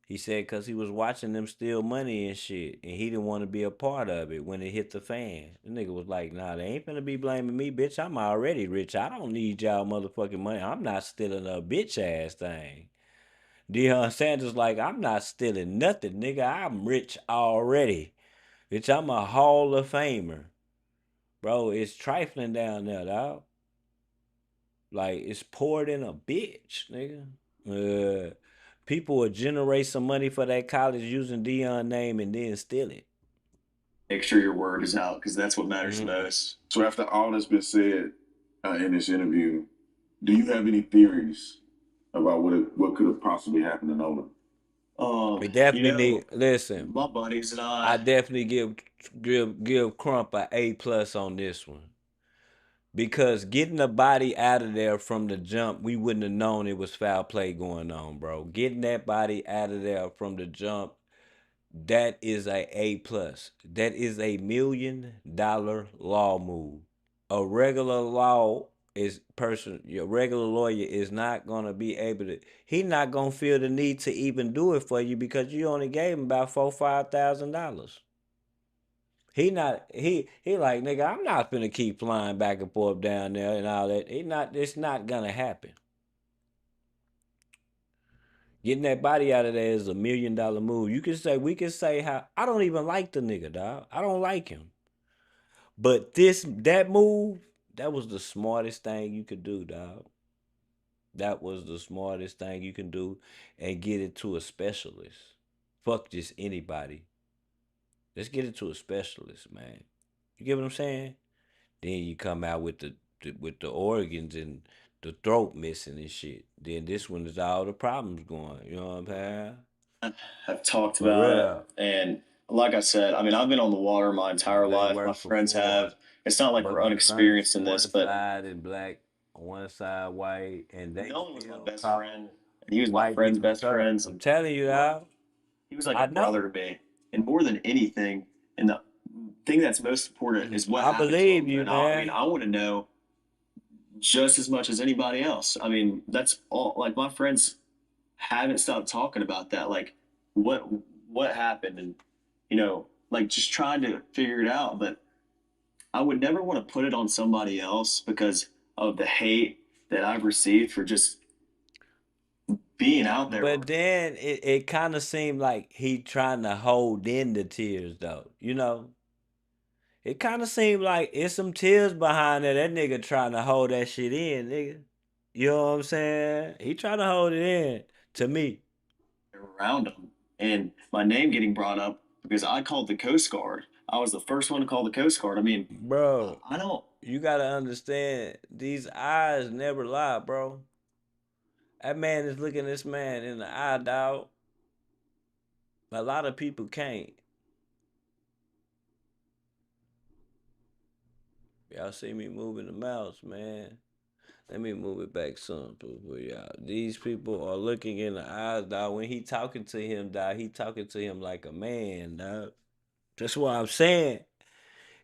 He said because he was watching them steal money and shit, and he didn't want to be a part of it when it hit the fan. The nigga was like, "Nah, they ain't finna be blaming me, bitch. I'm already rich. I don't need y'all motherfucking money. I'm not stealing a bitch ass thing." Deion Sanders like, "I'm not stealing nothing, nigga. I'm rich already, bitch. I'm a Hall of Famer, bro. It's trifling down there, dog. Like it's poured in a bitch, nigga. Uh, People will generate some money for that college using Dion name and then steal it. Make sure your word is out because that's what matters the Mm. most. So after all that's been said in this interview, do you have any theories about what could have possibly happened to Nolan? We You definitely know, need listen. my buddies and I I. definitely give Crump a A+ on this one because getting the body out of there from the jump, we wouldn't have known it was foul play going on, bro. Getting that body out of there from the jump, that is A+. That is $1 million law move. A regular law is person your regular lawyer is not gonna be able to he not gonna feel the need to even do it for you because you only gave him about $4,000-5,000. He like, nigga, I'm not gonna keep flying back and forth down there and all that. It's not gonna happen. Getting that body out of there is $1 million move. We can say how I don't even like the nigga, dog. I don't like him. But that move, that was the smartest thing you could do, dog. That was the smartest thing you can do and get it to a specialist. Fuck just anybody. Let's get it to a specialist, man. You get what I'm saying? Then you come out with with the organs and the throat missing and shit. Then this one is all the problems going. You know what I'm saying? have talked For about it, real. and like I said, I mean, I've been on the water my entire They life. My work for friends Ford. have. It's not like But we're when unexperienced in this, one but side is black, one side white, and they Nolan was my still best friend, call and he was my white friend's people best sir. friends, I'm and telling you more, now, he was like a I know. brother to me. And more than anything, and the thing that's most important is what I happened to believe him. you, And I mean, man. I want to know just as much as anybody else. I mean, that's all. Like my friends haven't stopped talking about that. Like, what what happened, and like just trying to figure it out. But I would never want to put it on somebody else because of the hate that I've received for just being out there. But then it kind of seemed like he trying to hold in the tears, though. You know, it kind of seemed like it's some tears behind it. That nigga trying to hold that shit in, nigga. You know what I'm saying? He trying to hold it in to me. Around them, and my name getting brought up because I called the Coast Guard. I was the first one to call the Coast Guard. I mean, Bro, I don't. you gotta understand, these eyes never lie, bro. That man is looking this man in the eye, dog. A lot of people can't. Y'all see me moving the mouse, man. Let me move it back some for y'all. These people are looking in the eyes, dog. When he talking to him, dog, he talking to him like a man, dog. That's what I'm saying.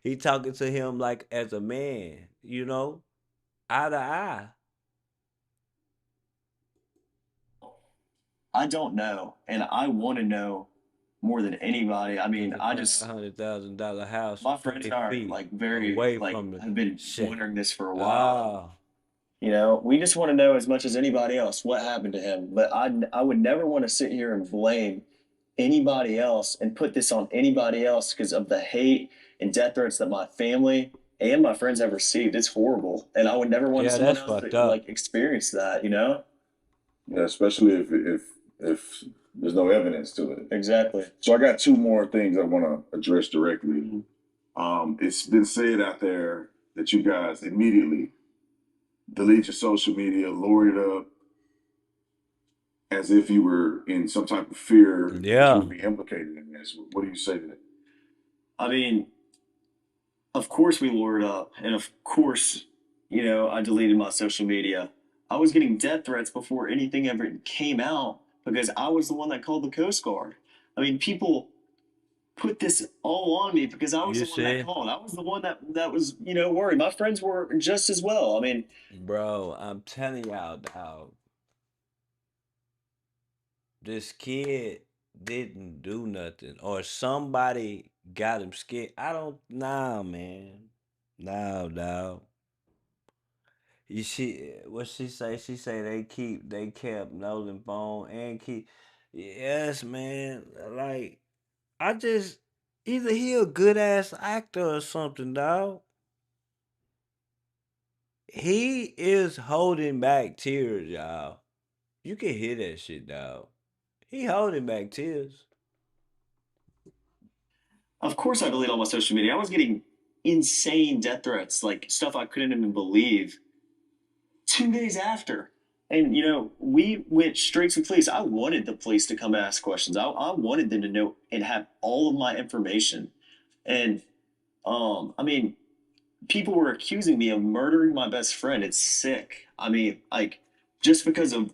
He talking to him like as a man, eye to eye. I don't know, and I want to know more than anybody. I mean, Need to I buy just $100,000 house my friends 20 and I are feet like very away like from the have been shit. wondering this for a while, and Ah, we just want to know as much as anybody else what happened to him. But I would never want to sit here and blame anybody else and put this on anybody else because of the hate and death threats that my family and my friends have received. It's horrible, and I would never want yeah, someone that's else to fucked up. like experience that. Yeah, especially if there's no evidence to it. Exactly. So I got two more things I want to address directly. It's been said out there that you guys immediately delete your social media, lower it up, as if you were in some type of fear that you Yeah. would be implicated in this. What do you say to that? I mean, of course we lured up, and of course, I deleted my social media. I was getting death threats before anything ever came out because I was the one that called the Coast Guard. I mean, people put this all on me because I was You the one that see? called. I was the one that was, worried. My friends were just as well. I mean, Bro, I'm telling y'all, dog. This kid didn't do nothing, or somebody got him scared. I don't, nah, man. Nah, dog. You see what she say? She say they kept Nolan phone and keep. Yes, man. Like I just either he a good ass actor or something, dog. He is holding back tears, y'all. You can hear that shit, dog. He holding back tears. of course I deleted all my social media. I was getting insane death threats, like stuff I couldn't even believe 2 days after. And we went straight to the police. I wanted the police to come ask questions. I wanted them to know and have all of my information. And I mean, people were accusing me of murdering my best friend. It's sick. I mean, like just because of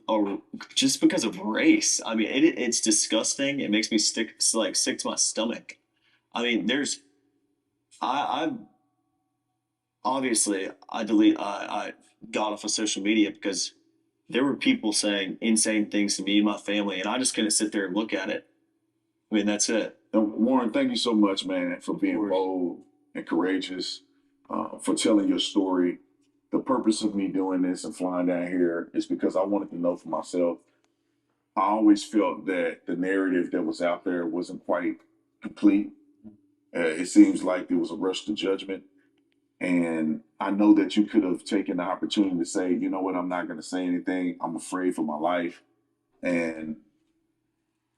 race. I mean, it's disgusting. It makes me sick to my stomach. I mean, I obviously I got off of social media because there were people saying insane things to me and my family, and I just couldn't sit there and look at it. I mean, that's it. And Warren, thank you so much, man, for being bold and courageous, for telling your story. The purpose of me doing this and flying down here is because I wanted to know for myself. I always felt that the narrative that was out there wasn't quite complete. It seems like there was a rush to judgment. And I know that you could have taken the opportunity to say, you know what, I'm not going to say anything. I'm afraid for my life. And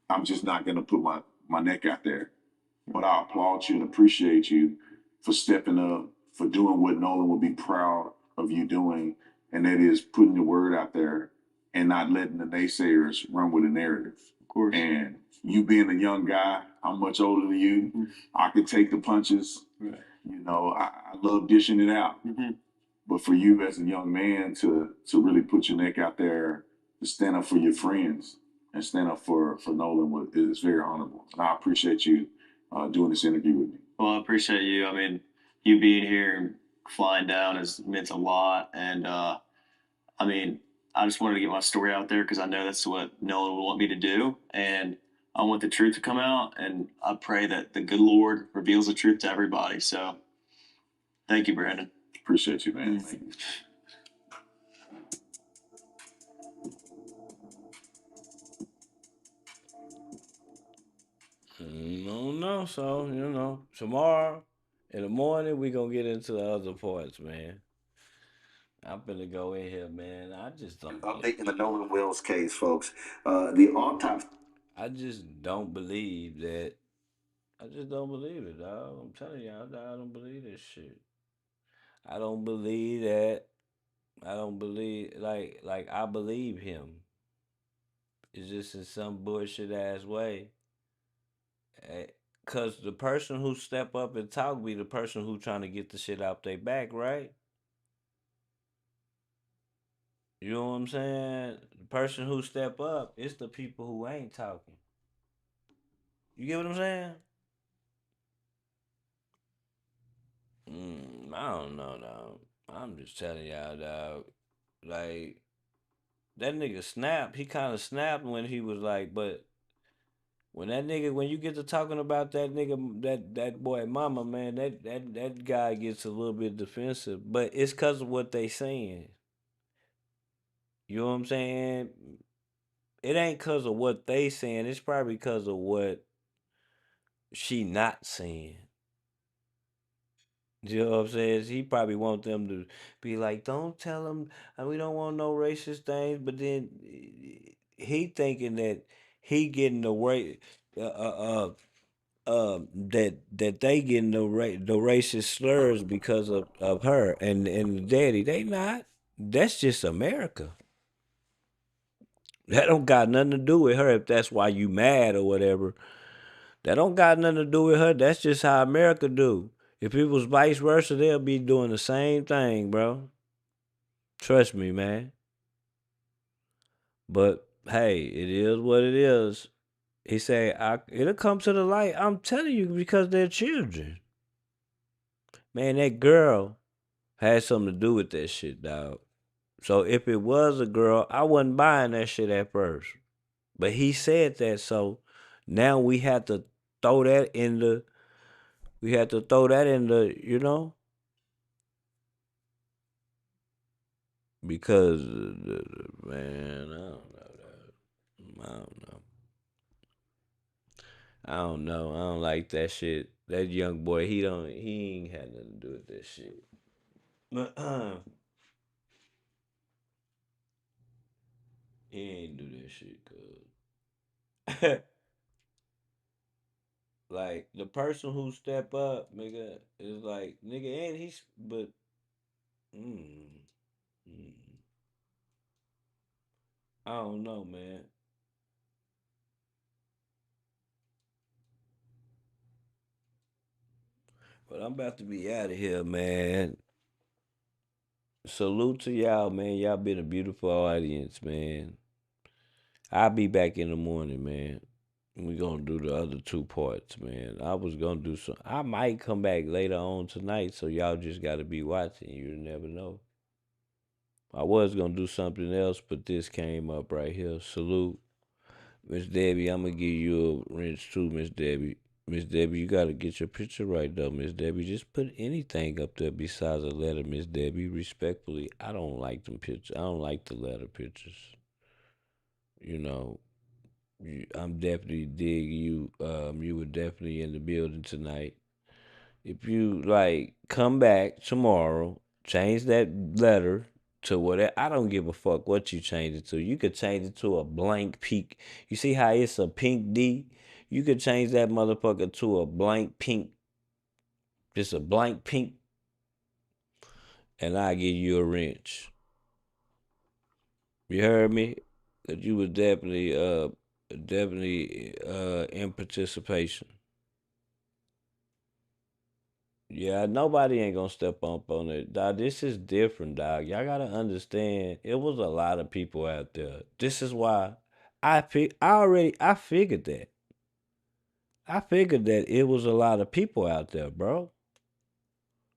I'm just not going to put my neck out there. But I applaud you and appreciate you for stepping up, for doing what Nolan would be proud of you doing. And that is putting the word out there and not letting the naysayers run with the narrative. Of course. And you being a young guy, I'm much older than you. Mm-hmm. I could take the punches. Right. You know, I love dishing it out. Mm-hmm. But for you as a young man to really put your neck out there, to stand up for your friends and stand up for Nolan is very honorable. And I appreciate you doing this interview with me. Well, I appreciate you. I mean, you being here and flying down has meant a lot. And I mean, I just wanted to get my story out there because I know that's what Nolan would want me to do. And I want the truth to come out. And I pray that the good Lord reveals the truth to everybody. So thank you, Brandon. Appreciate you, man. Thank you. Don't know. So, tomorrow in the morning, we going to get into the other parts, man. I'm finna go in here, man. I just don't. Update in the Nolan Wells case, folks. The autopsy. I just don't believe that. I just don't believe it, dog. I'm telling y'all, dog, I don't believe this shit. I don't believe that. I don't believe like I believe him. It's just in some bullshit ass way. Cause the person who step up and talk be the person who trying to get the shit out their back, right? You know what I'm saying? The person who step up is the people who ain't talking. You get what I'm saying? I don't know, dog. I'm just telling y'all, dog. Like that nigga Snap, he kind of snapped when he was like, but when you get to talking about that nigga, that boy mama, man, that guy gets a little bit defensive. But it's cause of what they saying. You know what I'm saying? It ain't cause of what they saying. It's probably cause of what she not saying. You know what I'm saying? He probably want them to be like, don't tell them we don't want no racist things. But then he thinking that he getting the right, that they getting the racist slurs because of her and the daddy. They not. That's just America. That don't got nothing to do with her. If that's why you mad or whatever, that don't got nothing to do with her. That's just how America do. If it was vice versa, they'll be doing the same thing, bro. Trust me, man. But hey, it is what it is. He said, it'll come to the light. I'm telling you, because they're children. Man, that girl had something to do with that shit, dog. So if it was a girl, I wasn't buying that shit at first. But he said that, so now throw that in the we had to throw that in the, because man, I don't know. I don't know. I don't know. I don't like that shit. That young boy, he ain't had nothing to do with that shit. He ain't do that shit, cuz. Like the person who step up, nigga, is like nigga, and but mm, mm, I don't know, man. But I'm about to be out of here, man. Salute to y'all, man. Y'all been a beautiful audience, man. I'll be back in the morning, man. We gonna do the other two parts, man. I was gonna do some. I might come back later on tonight, so y'all just gotta be watching. You never know. I was gonna do something else, but this came up right here. Salute, Miss Debbie. I'm gonna give you a wrench too, Miss Debbie. Miss Debbie, you gotta get your picture right though, Miss Debbie. Just put anything up there besides a letter, Miss Debbie. Respectfully, I don't like them pictures. I don't like the letter pictures. You know, I'm definitely dig you. You were definitely in the building tonight. If you like, come back tomorrow. Change that letter to whatever. I don't give a fuck what you change it to. You could change it to a blank pink. You see how it's a pink D? You could change that motherfucker to a blank pink. Just a blank pink, and I give you a wrench. You heard me? Cause you was definitely definitely in participation. Yeah, nobody ain't gonna step up on it. Dog, this is different, dog. Y'all gotta understand it was a lot of people out there. This is why I figured that. I figured that it was a lot of people out there, bro.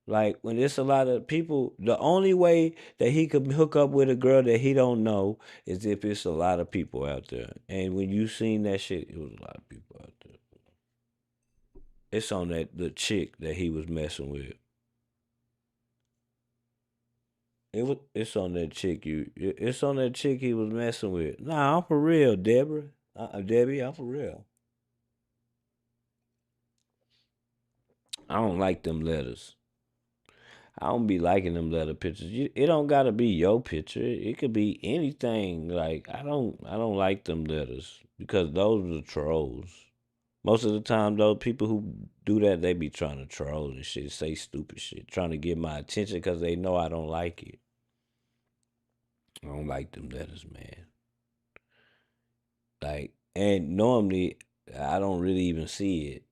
Like when it's a lot of people, the only way that he could hook up with a girl that he don't know is if it's a lot of people out there. And when you seen that shit, it was a lot of people out there. It's on that the chick that he was messing with. It's on that chick it's on that chick he was messing with. Nah, I'm for real, Deborah. Debbie, I'm for real. I don't like them letters. I don't be liking them letter pictures. It don't gotta be your picture. It could be anything. Like I don't like them letters because those are trolls. Most of the time, those people who do that, they be trying to troll and shit, say stupid shit, trying to get my attention because they know I don't like it. I don't like them letters, man. Like, and normally I don't really even see it.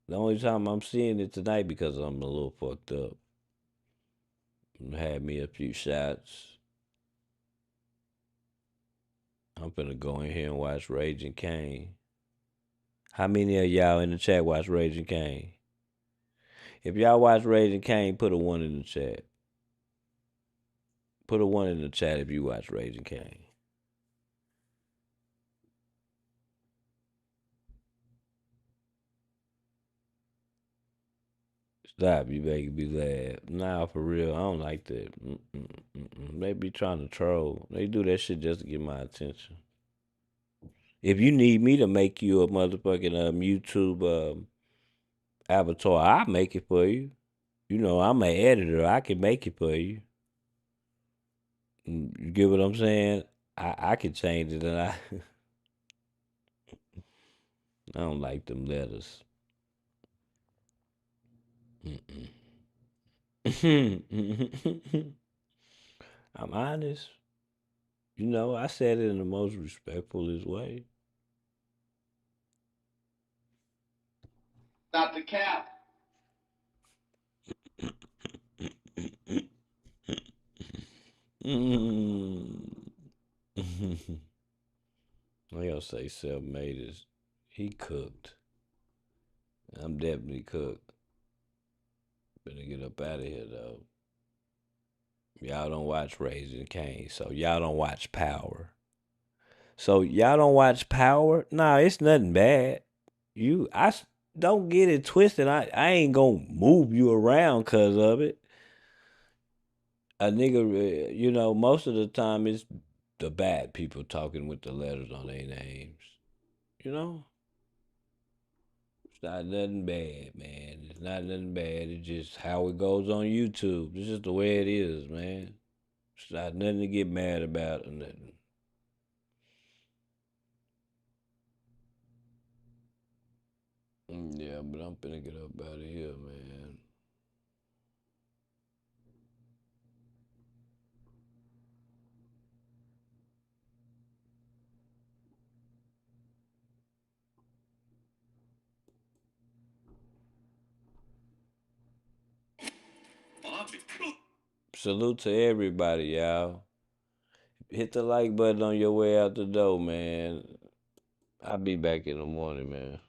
The only time I'm seeing it tonight because I'm a little fucked up. Had me a few shots. I'm finna go in here and watch Raging Kane. How many of y'all in the chat watch Raging Kane? If y'all watch Raging Kane, put a one in the chat. Put a one in the chat if you watch Raging Kane. Stop, you making me laugh. Nah, for real, I don't like that. They be trying to troll. They do that shit just to get my attention. If you need me to make you a motherfucking YouTube avatar, I'll make it for you. You know, I'm an editor. I can make it for you. You get what I'm saying? I can change it, and I don't like them letters. I'm honest. You know, I said it in the most respectfulest way. Stop the cap. I gotta say, self-made is he cooked. I'm definitely cooked. Better get up out of here though. Y'all don't watch Raising Cane, so y'all don't watch Power. So y'all don't watch Power? Nah, it's nothing bad. Don't get it twisted. I ain't gonna move you around cause of it. A nigga, most of the time it's the bad people talking with the letters on their names. You know, it's not nothing bad, man. It's not nothing bad. It's just how it goes on YouTube. It's just the way it is, man. It's not nothing to get mad about or nothing. Yeah, but I'm finna get up out of here, man. Salute to everybody, y'all. Hit the like button on your way out the door, man. I'll be back in the morning, man.